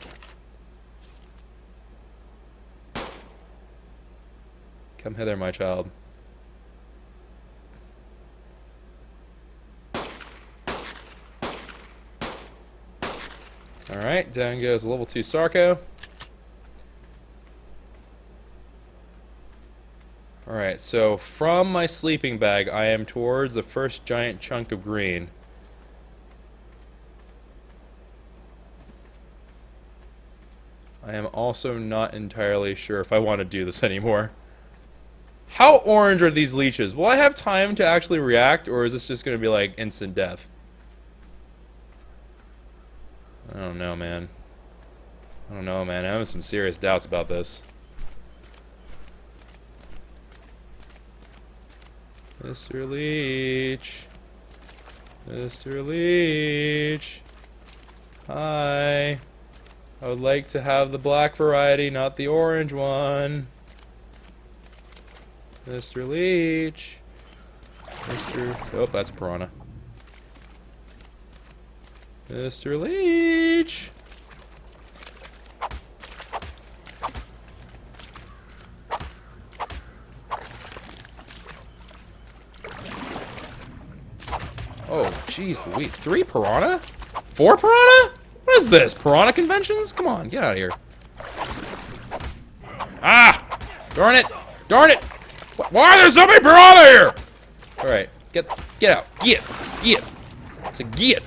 Come hither, my child. Alright, down goes level 2 Sarco. Alright, so from my sleeping bag, I am towards the first giant chunk of green. I am also not entirely sure if I want to do this anymore. How orange are these leeches? Will I have time to actually react, or is this just going to be like instant death? I don't know, man. I don't know, man. I'm having some serious doubts about this. Mr. Leech. Mr. Leech. Hi. I would like to have the black variety, not the orange one. Mr. Leech. Mr. Oh, that's a piranha. Mr. Leech. Oh, jeez Louise. 3 piranha? 4 piranha? What is this? Piranha conventions? Come on, get out of here. Ah! Darn it! Darn it! Why are there so many piranha here? Alright, get out. Get. I said get.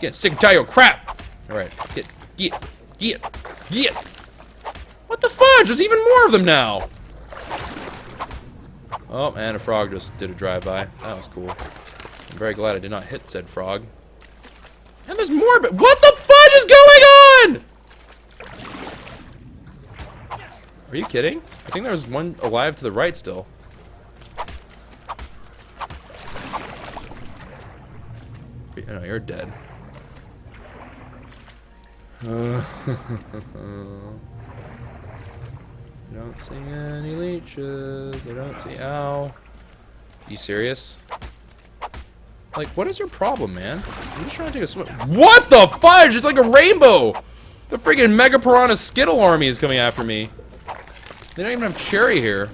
Getting sick and tired of your crap. Alright, get. What the fudge? There's even more of them now. Oh, and a frog just did a drive-by. That was cool. I'm very glad I did not hit said frog. And there's more of it. What the fudge is going on? Are you kidding? I think there was one alive to the right still. No, you're dead. I don't see any leeches. I don't see... Ow. You serious? Like, what is your problem, man? I'm just trying to take a swim. What the fudge? It's like a rainbow! The freaking Mega Piranha Skittle army is coming after me. They don't even have Cherry here.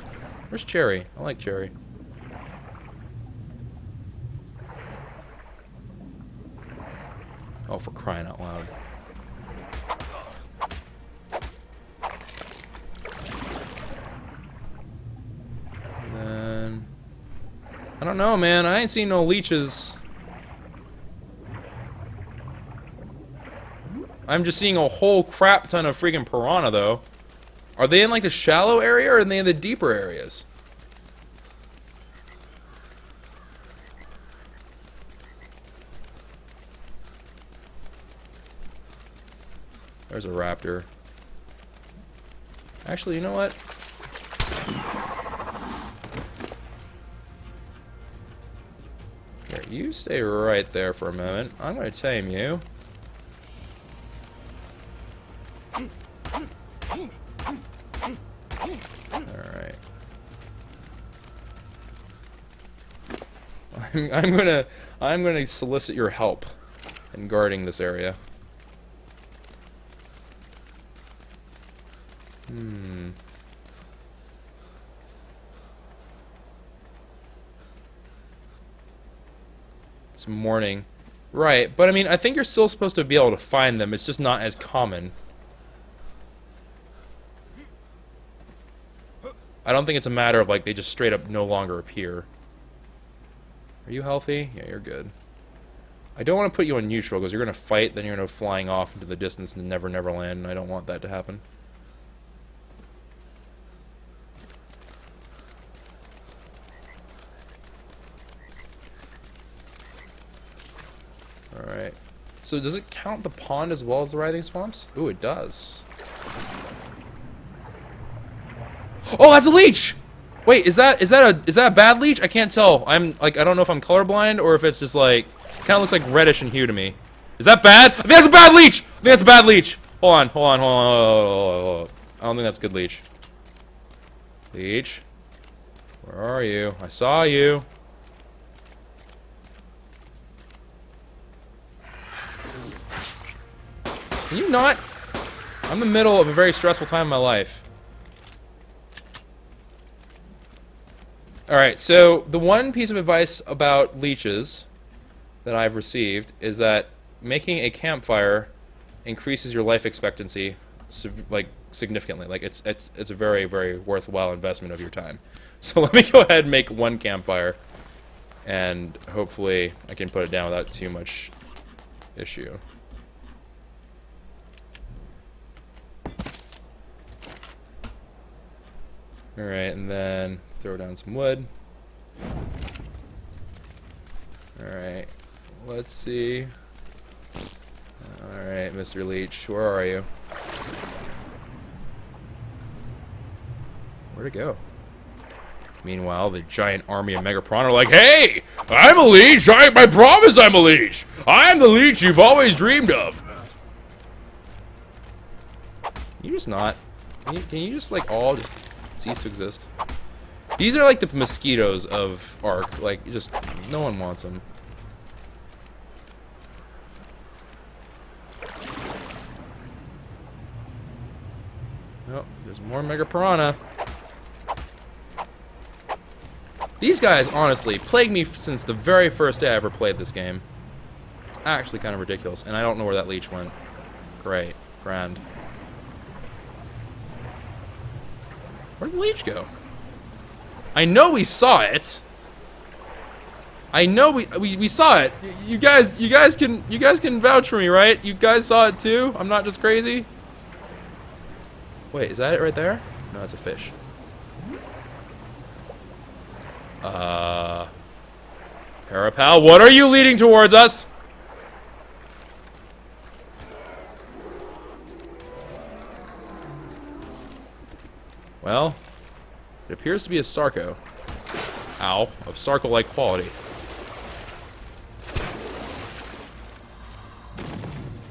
Where's Cherry? I like Cherry. Oh, for crying out loud. don't know, man. I ain't seen no leeches. I'm just seeing a whole crap ton of freaking piranha, though. Are they in, like, the shallow area, or are they in the deeper areas? There's a raptor. Actually, you know what? Here, you stay right there for a moment. I'm going to tame you. Alright. I'm gonna solicit your help in guarding this area. It's morning. Right, but I mean, I think you're still supposed to be able to find them. It's just not as common. I don't think it's a matter of, like, they just straight up no longer appear. Are you healthy? Yeah, you're good. I don't want to put you on neutral, because you're going to fight, then you're going to go flying off into the distance and never land, and I don't want that to happen. Alright. So does it count the pond as well as the writhing swamps? Ooh, it does. Oh, that's a leech! Wait, is that a bad leech? I can't tell. I'm like, I don't know if I'm colorblind or if it's just like, kind of looks like reddish in hue to me. Is that bad? I think that's a bad leech! I think that's a bad leech! Hold on. I don't think that's a good leech. Leech? Where are you? I saw you. Can you not? I'm in the middle of a very stressful time in my life. Alright, so the one piece of advice about leeches that I've received is that making a campfire increases your life expectancy like significantly. Like it's a very, very worthwhile investment of your time. So let me go ahead and make one campfire, and hopefully I can put it down without too much issue. Alright, and then throw down some wood. Alright, let's see. Alright, Mr. Leech, where are you? Where'd it go? Meanwhile, the giant army of Mega Piranha are like, hey! I'm a leech! I promise I'm a leech! I'm the leech you've always dreamed of! Can you just not? Can you just, like, all just cease to exist? These are like the mosquitoes of ARK. Like, just, no one wants them. Oh, there's more Mega Piranha. These guys, honestly, plagued me since the very first day I ever played this game. It's actually kind of ridiculous, and I don't know where that leech went. Great. Grand. Where'd the leech go? I know we saw it. I know we saw it. You guys can vouch for me, right? You guys saw it too? I'm not just crazy. Wait, is that it right there? No, it's a fish. Parapal, what are you leading towards us? Well, it appears to be a Sarco. Ow, of Sarco-like quality.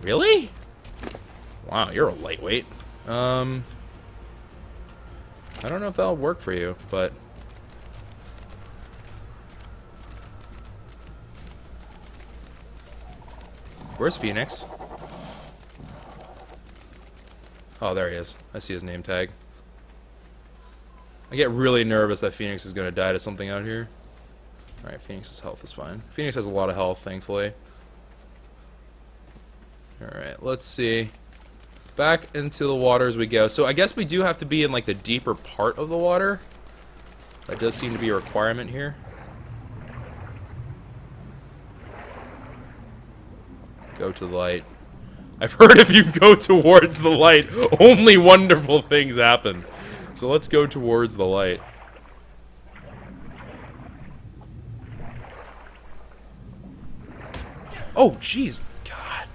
Really? Wow, you're a lightweight. I don't know if that'll work for you, but... Where's Phoenix? Oh, there he is. I see his name tag. I get really nervous that Phoenix is going to die to something out here. Alright, Phoenix's health is fine. Phoenix has a lot of health, thankfully. Alright, let's see. Back into the water as we go. So I guess we do have to be in, like, the deeper part of the water. That does seem to be a requirement here. Go to the light. I've heard if you go towards the light, only wonderful things happen. So let's go towards the light. Oh, jeez. God.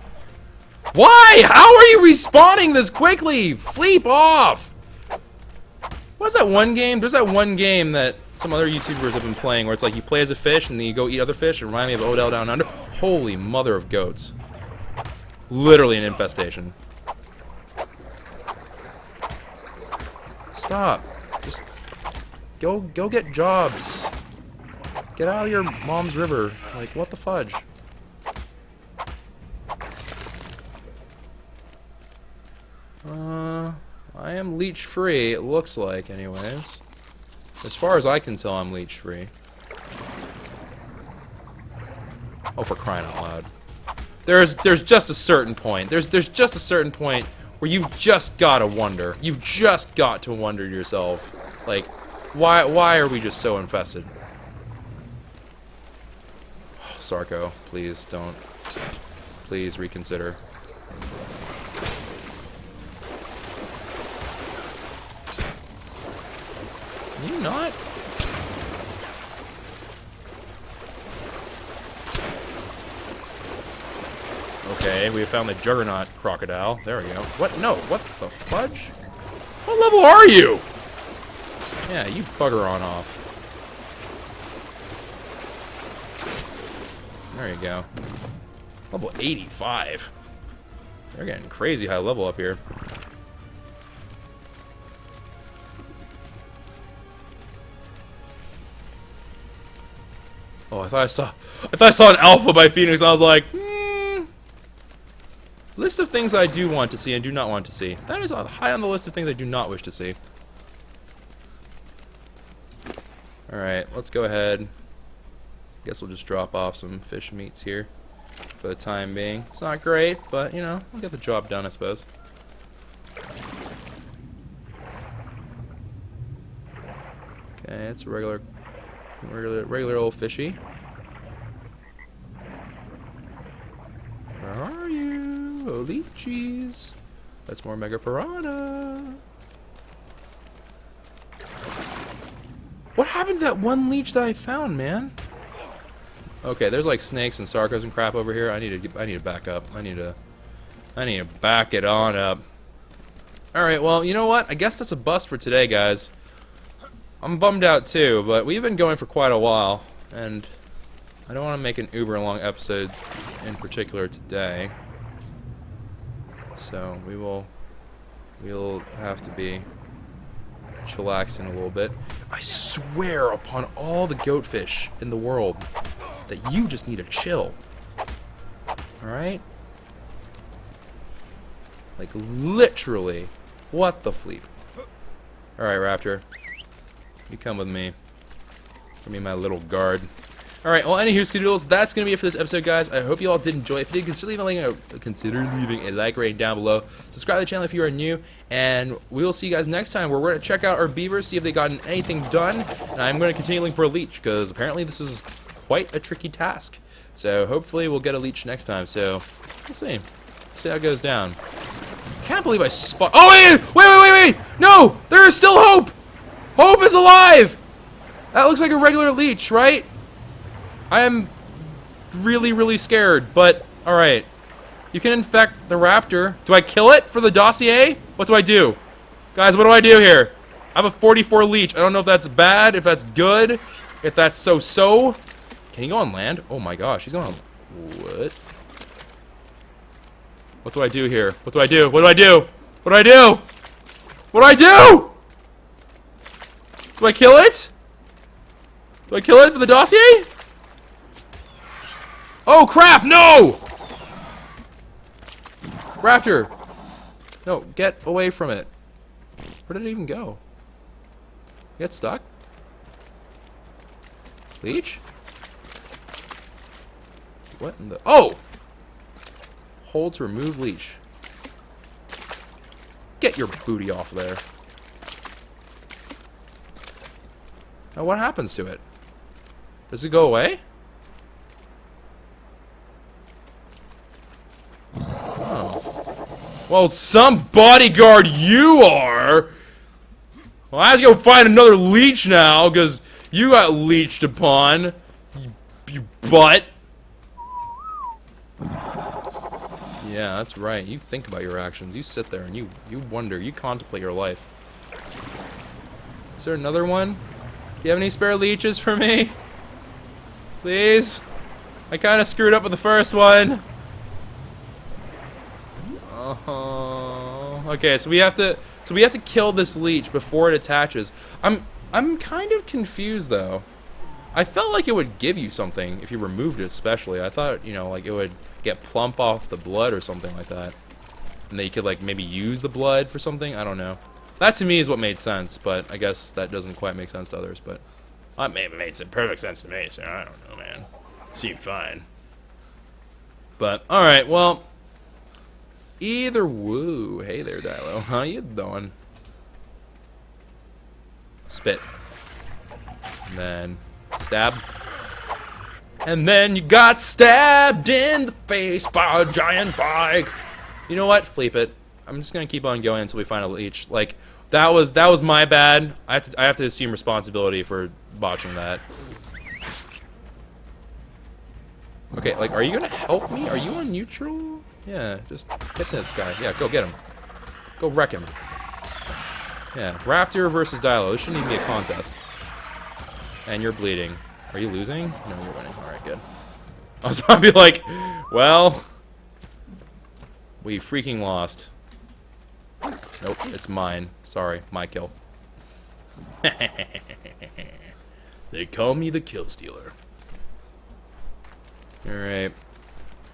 Why? How are you respawning this quickly? Fleep off! What's that one game? There's that one game that some other YouTubers have been playing where it's like you play as a fish and then you go eat other fish. It reminded me of Odell Down Under. Holy mother of goats. Literally an infestation. Stop. Just go get jobs. Get out of your mom's river. Like, what the fudge? I am leech free, it looks like, anyways. As far as I can tell, I'm leech free. Oh, for crying out loud. There's just a certain point. There's just a certain point where you've just gotta wonder. You've just got to wonder to yourself, like, why are we just so infested? Oh, Sarko, please don't. Please reconsider. Can you not? Okay, we have found the Juggernaut crocodile. There we go. What? No. What the fudge? What level are you? Yeah, you bugger on off. There you go. Level 85. They're getting crazy high level up here. Oh, I thought I saw an alpha by Phoenix. And I was like, list of things I do want to see and do not want to see. That is high on the list of things I do not wish to see. Alright, let's go ahead. Guess we'll just drop off some fish meats here for the time being. It's not great, but, you know, we'll get the job done, I suppose. Okay, it's a regular old fishy. Where are you? Oh, leeches. That's more mega piranha. What happened to that one leech that I found, man? Okay, there's like snakes and sarcos and crap over here. I need to back up. I need to back it on up. All right, well, you know what? I guess that's a bust for today, guys. I'm bummed out too, but we've been going for quite a while, and I don't want to make an uber long episode in particular today. So we'll have to be chillaxing a little bit. I swear upon all the goatfish in the world that you just need to chill. Alright? Like, literally. What the fleep? Alright, Raptor. You come with me. Give me my little guard. Alright, well, anywho, Skadoodles, that's going to be it for this episode, guys. I hope you all did enjoy it. If you did, consider leaving a like rating down below. Subscribe to the channel if you are new. And we will see you guys next time, where we're going to check out our beavers, see if they've gotten anything done. And I'm going to continue looking for a leech, because apparently this is quite a tricky task. So hopefully we'll get a leech next time. So, we'll see. See how it goes down. I can't believe I spot. Oh, wait! No! There is still hope! Hope is alive! That looks like a regular leech, right? I am really, really scared, but alright. You can infect the raptor. Do I kill it for the dossier? What do I do? Guys, what do I do here? I have a 44 leech. I don't know if that's bad, if that's good, if that's so-so. Can he go on land? Oh my gosh, he's going on... What? What do I do here? What do I do? What do I do? What do I do? What do I do? Do I kill it? Do I kill it for the dossier? Oh crap, no! Raptor! No, get away from it. Where did it even go? Get stuck? Leech? What in the... Oh! Hold to remove leech. Get your booty off there. Now what happens to it? Does it go away? Well, some bodyguard you are! Well, I have to go find another leech now, because you got leeched upon. You butt. Yeah, that's right. You think about your actions. You sit there and you wonder. You contemplate your life. Is there another one? Do you have any spare leeches for me? Please? I kind of screwed up with the first one. Oh. Okay, so we have to kill this leech before it attaches. I'm kind of confused though. I felt like it would give you something if you removed it, especially. I thought, you know, like it would get plump off the blood or something like that. And then you could like maybe use the blood for something. I don't know. That to me is what made sense, but I guess that doesn't quite make sense to others. But it made some perfect sense to me, so I don't know, man. Seemed fine. But all right, well, either woo. Hey there, Dilo. How you doing? Spit. And then stab. And then you got stabbed in the face by a giant bike. You know what? Fleep it. I'm just gonna keep on going until we find a leech. Like that was my bad. I have to assume responsibility for botching that. Okay, like, are you gonna help me? Are you on neutral? Yeah, just hit this guy. Yeah, go get him. Go wreck him. Yeah, Raptor versus Dilo. This shouldn't even be a contest. And you're bleeding. Are you losing? No, you're winning. Alright, good. I was about to be like, well, we freaking lost. Nope, it's mine. Sorry, my kill. They call me the kill stealer. Alright.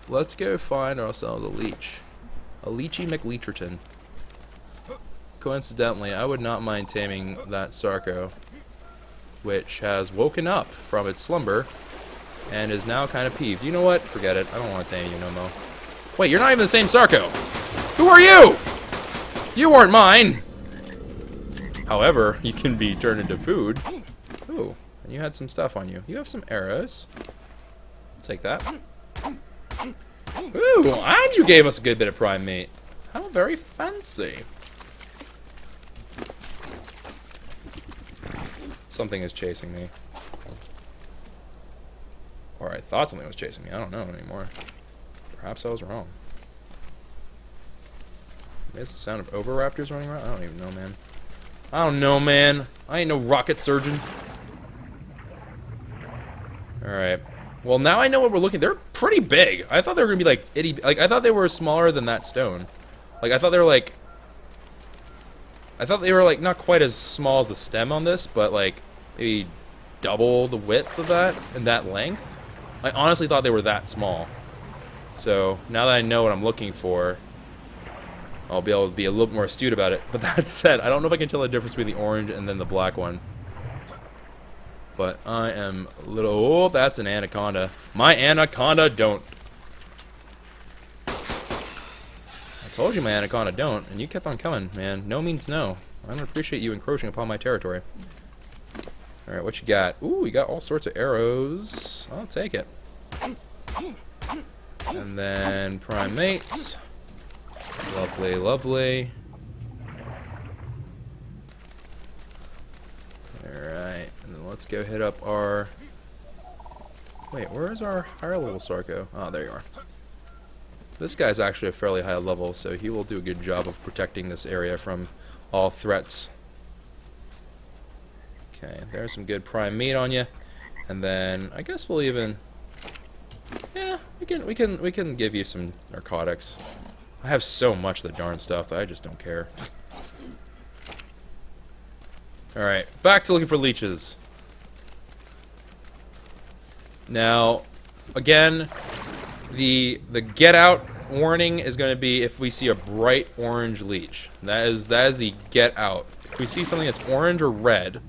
Let's go find ourselves a leech. A leechy McLeecherton. Coincidentally, I would not mind taming that Sarco, which has woken up from its slumber and is now kind of peeved. You know what? Forget it. I don't want to tame you no more. Wait, you're not even the same Sarco. Who are you? You weren't mine. However, you can be turned into food. Ooh, and you had some stuff on you. You have some arrows. I'll take that. Ooh, and you gave us a good bit of prime meat. How very fancy. Something is chasing me. Or I thought something was chasing me. I don't know anymore. Perhaps I was wrong. Maybe it's the sound of Oviraptors running around? I don't even know, man. I don't know, man. I ain't no rocket surgeon. Alright. Well, now I know what we're looking. They're pretty big. I thought they were gonna be like itty. Like I thought they were smaller than that stone. Like I thought they were like. I thought they were like not quite as small as the stem on this, but like maybe double the width of that and that length. I honestly thought they were that small. So now that I know what I'm looking for, I'll be able to be a little more astute about it. But that said, I don't know if I can tell the difference between the orange and then the black one. But I am a little... Oh, that's an anaconda. My anaconda don't. I told you my anaconda don't, and you kept on coming, man. No means no. I don't appreciate you encroaching upon my territory. Alright, what you got? Ooh, we got all sorts of arrows. I'll take it. And then primates. Lovely, lovely. Alright, and then let's go hit up our... Wait, where is our higher level Sarco? Oh, there you are. This guy's actually a fairly high level, so he will do a good job of protecting this area from all threats. Okay, there's some good prime meat on you. And then I guess we'll even... Yeah, we can give you some narcotics. I have so much of the darn stuff that I just don't care. Alright, back to looking for leeches. Now, again, the get out warning is going to be if we see a bright orange leech. That is the get out. If we see something that's orange or red,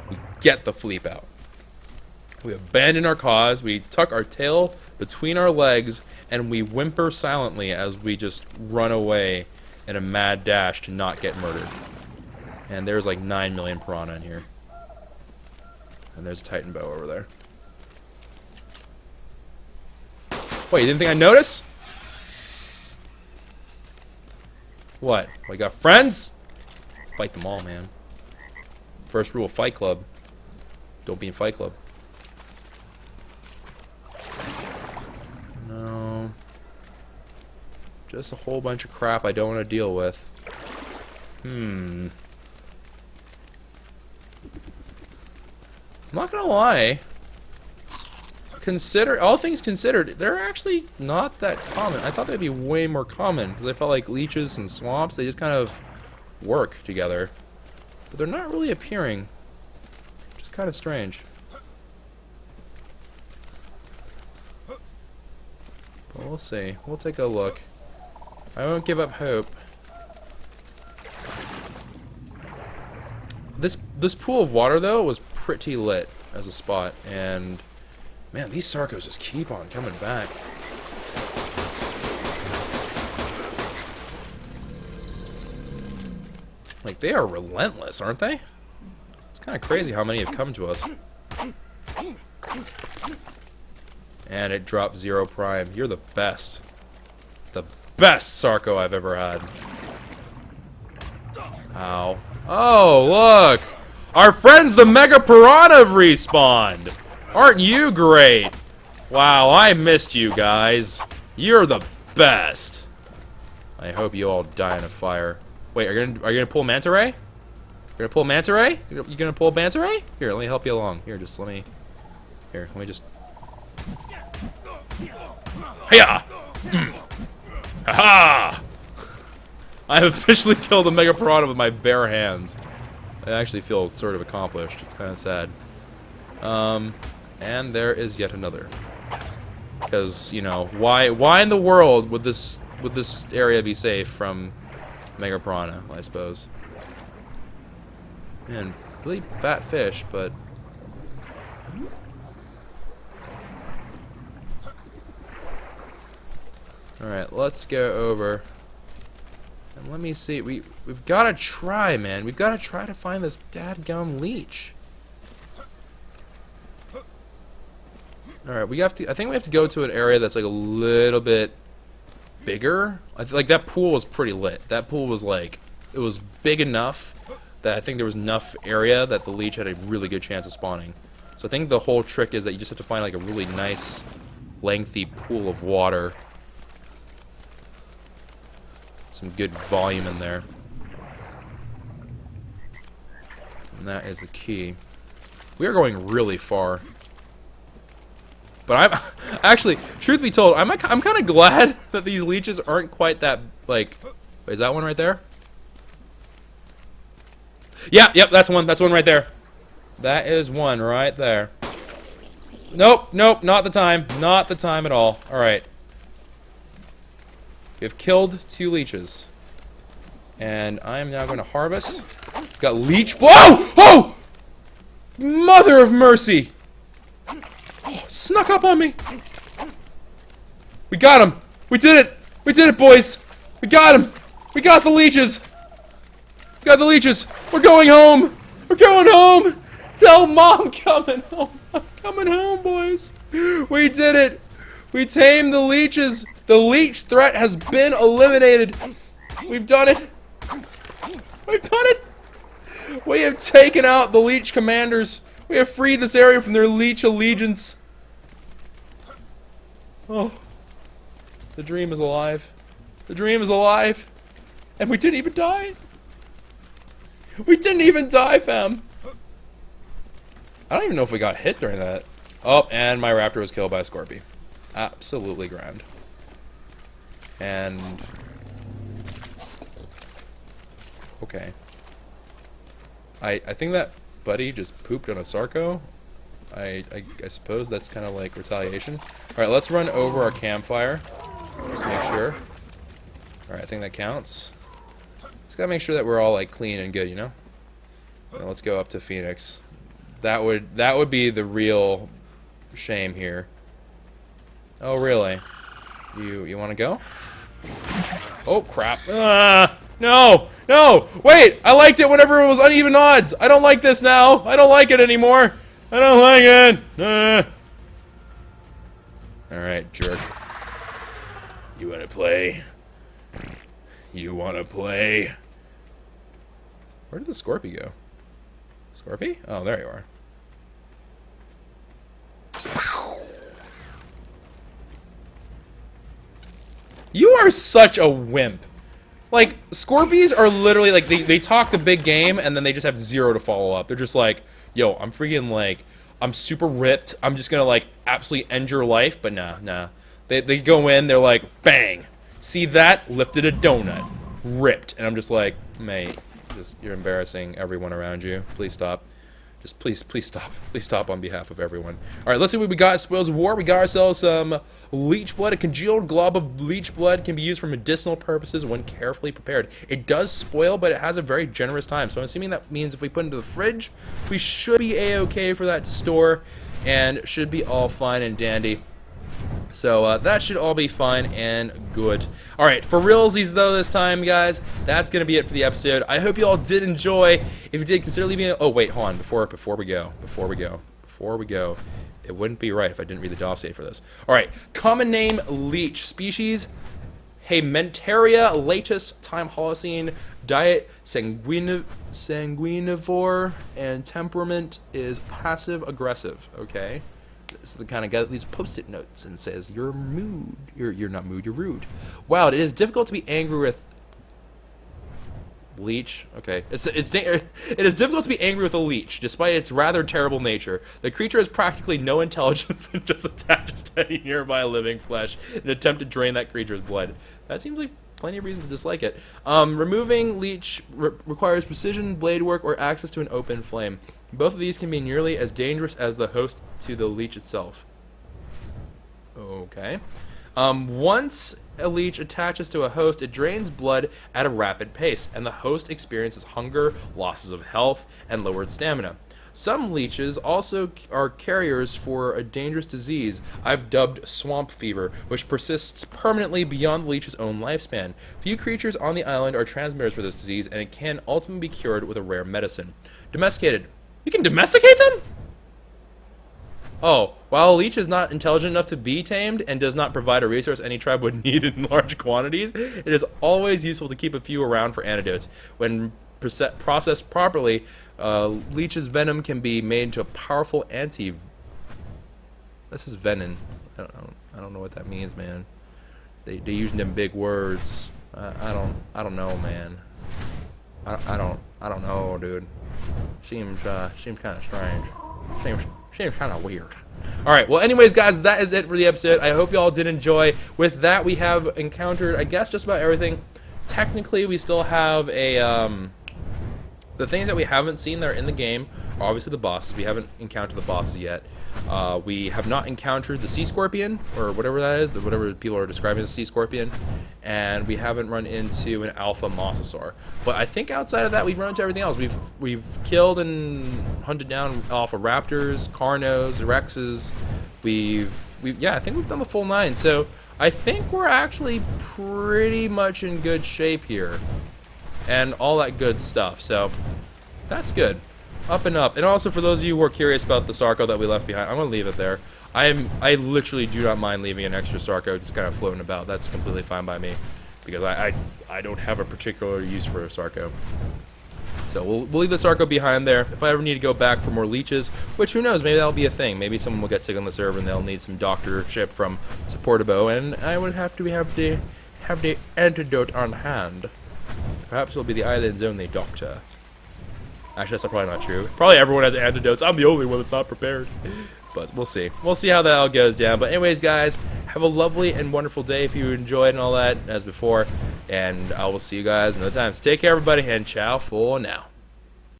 we get the fleep out. We abandon our cause, we tuck our tail between our legs, and we whimper silently as we just run away in a mad dash to not get murdered. And there's like 9 million piranha in here. And there's a Titan bow over there. Wait, you didn't think I'd notice? What? We got friends? Fight them all, man. First rule of Fight Club. Don't be in Fight Club. No. Just a whole bunch of crap I don't want to deal with. I'm not gonna lie. All things considered, they're actually not that common. I thought they'd be way more common because I felt like leeches and swamps, they just kind of work together. But they're not really appearing. Which is kind of strange. But we'll see. We'll take a look. I won't give up hope. This pool of water, though, was pretty lit as a spot, and man, these Sarcos just keep on coming back. Like, they are relentless, aren't they? It's kind of crazy how many have come to us. And it dropped 0 prime. You're the best. The best Sarco I've ever had. Ow. Oh, look! Our friends the Mega Piranha have respawned! Aren't you great? Wow, I missed you guys. You're the best. I hope you all die in a fire. Wait, are you gonna pull Manta Ray? You're gonna pull Manta Ray? You gonna pull Manta Ray? Here, let me help you along. Here, just let me. Here, let me just. Hiya! Haha! I have officially killed the Mega Piranha with my bare hands. I actually feel sort of accomplished. It's kind of sad. And there is yet another. Because, you know, why in the world would this area be safe from Mega Piranha, I suppose? Man, really fat fish, but alright, let's go over. And let me see. We've gotta try, man. We've gotta try to find this dadgum leech. Alright, I think we have to go to an area that's like a little bit bigger. Like that pool was pretty lit. That pool was like, it was big enough that I think there was enough area that the leech had a really good chance of spawning. So I think the whole trick is that you just have to find like a really nice, lengthy pool of water. Some good volume in there. And that is the key. We are going really far. But I'm actually, truth be told, I'm kind of glad that these leeches aren't quite that, like, is that one right there? Yeah, yep, that's one right there. That is one right there. Nope, not the time. Not the time at all. Alright. We have killed 2 leeches. And I am now going to harvest. Got leech. Whoa! Oh! Mother of mercy! Oh, snuck up on me. We got him. We did it. We did it, boys. We got him. We got the leeches. We got the leeches. We're going home. We're going home. Tell Mom I'm coming home. I'm coming home, boys. We did it. We tamed the leeches. The leech threat has been eliminated. We've done it. We've done it. We have taken out the leech commanders. We have freed this area from their leech allegiance. Oh. The dream is alive. The dream is alive. And we didn't even die. We didn't even die, fam. I don't even know if we got hit during that. Oh, and my raptor was killed by a scorpion. Absolutely grand. And okay. I think that buddy just pooped on a Sarco. I suppose that's kind of like retaliation. Alright, let's run over our campfire. Just make sure. Alright, I think that counts. Just gotta make sure that we're all like clean and good, you know? Now let's go up to Phoenix. That would be the real shame here. Oh really? You wanna go? Oh crap. No! No! Wait! I liked it whenever it was uneven odds! I don't like this now! I don't like it anymore! I don't like it! Alright, jerk. You wanna play? You wanna play? Where did the Scorpy go? Scorpy? Oh, there you are. You are such a wimp. Like, Scorpies are literally, like, they talk the big game, and then they just have zero to follow up. They're just like, yo, I'm freaking, like, I'm super ripped. I'm just gonna, like, absolutely end your life. But nah. They go in, they're like, bang. See that? Lifted a donut. Ripped. And I'm just like, mate, you're embarrassing everyone around you. Please stop. Just please stop. Please stop on behalf of everyone. Alright, let's see what we got. Spoils of War. We got ourselves some leech blood. A congealed glob of leech blood can be used for medicinal purposes when carefully prepared. It does spoil, but it has a very generous time. So I'm assuming that means if we put it into the fridge, we should be a-okay for that to store, and should be all fine and dandy. So that should all be fine and good. Alright, for realsies though this time, guys, that's going to be it for the episode. I hope you all did enjoy. If you did, consider leaving a... Oh, wait, hold on. Before we go. It wouldn't be right if I didn't read the dossier for this. Alright, common name, Leech. Species, Haementaria, Latus, time Holocene. Diet, sanguinivore. And temperament is passive-aggressive, okay? This is the kind of guy that leaves post-it notes and says, you're mood. You're not mood, you're rude. Wow, it is difficult to be angry with... Leech? Okay. It is difficult to be angry with a leech, despite its rather terrible nature. The creature has practically no intelligence and just attaches to any nearby living flesh in an attempt to drain that creature's blood. That seems like plenty of reason to dislike it. Removing leech requires precision, blade work, or access to an open flame. Both of these can be nearly as dangerous as the host to the leech itself. Okay. Once a leech attaches to a host, it drains blood at a rapid pace, and the host experiences hunger, losses of health, and lowered stamina. Some leeches also are carriers for a dangerous disease I've dubbed swamp fever, which persists permanently beyond the leech's own lifespan. Few creatures on the island are transmitters for this disease, and it can ultimately be cured with a rare medicine. Domesticated. You can domesticate them? Oh, while a leech is not intelligent enough to be tamed and does not provide a resource any tribe would need in large quantities, it is always useful to keep a few around for antidotes. When processed properly, leech's venom can be made into a powerful anti... This is venom. I don't know what that means, man. They use them big words. I don't know, man. I don't know, dude. Seems kind of strange. Seems kind of weird. Alright, well anyways guys, that is it for the episode. I hope you all did enjoy. With that, we have encountered, I guess, just about everything. Technically, we still have a, the things that we haven't seen that are in the game are obviously the bosses. We haven't encountered the bosses yet. We have not encountered the sea scorpion, or whatever that is, whatever people are describing as sea scorpion, and we haven't run into an alpha mosasaur. But I think outside of that, we've run into everything else. We've killed and hunted down alpha raptors, carnos, rexes. Yeah, I think we've done the full 9. So I think we're actually pretty much in good shape here, and all that good stuff. So that's good. Up and up. And also, for those of you who are curious about the Sarco that we left behind, I'm going to leave it there. I literally do not mind leaving an extra Sarco just kind of floating about. That's completely fine by me, because I don't have a particular use for a Sarco. So we'll leave the Sarco behind there. If I ever need to go back for more leeches, which who knows, maybe that'll be a thing. Maybe someone will get sick on the server and they'll need some doctorship from Chocobo, and I would have to have the antidote on hand. Perhaps it'll be the island's only doctor. Actually, that's probably not true. Probably everyone has antidotes. I'm the only one that's not prepared. But we'll see. We'll see how that all goes down. But anyways, guys, have a lovely and wonderful day if you enjoyed and all that, as before. And I will see you guys another time. So take care, everybody, and ciao for now.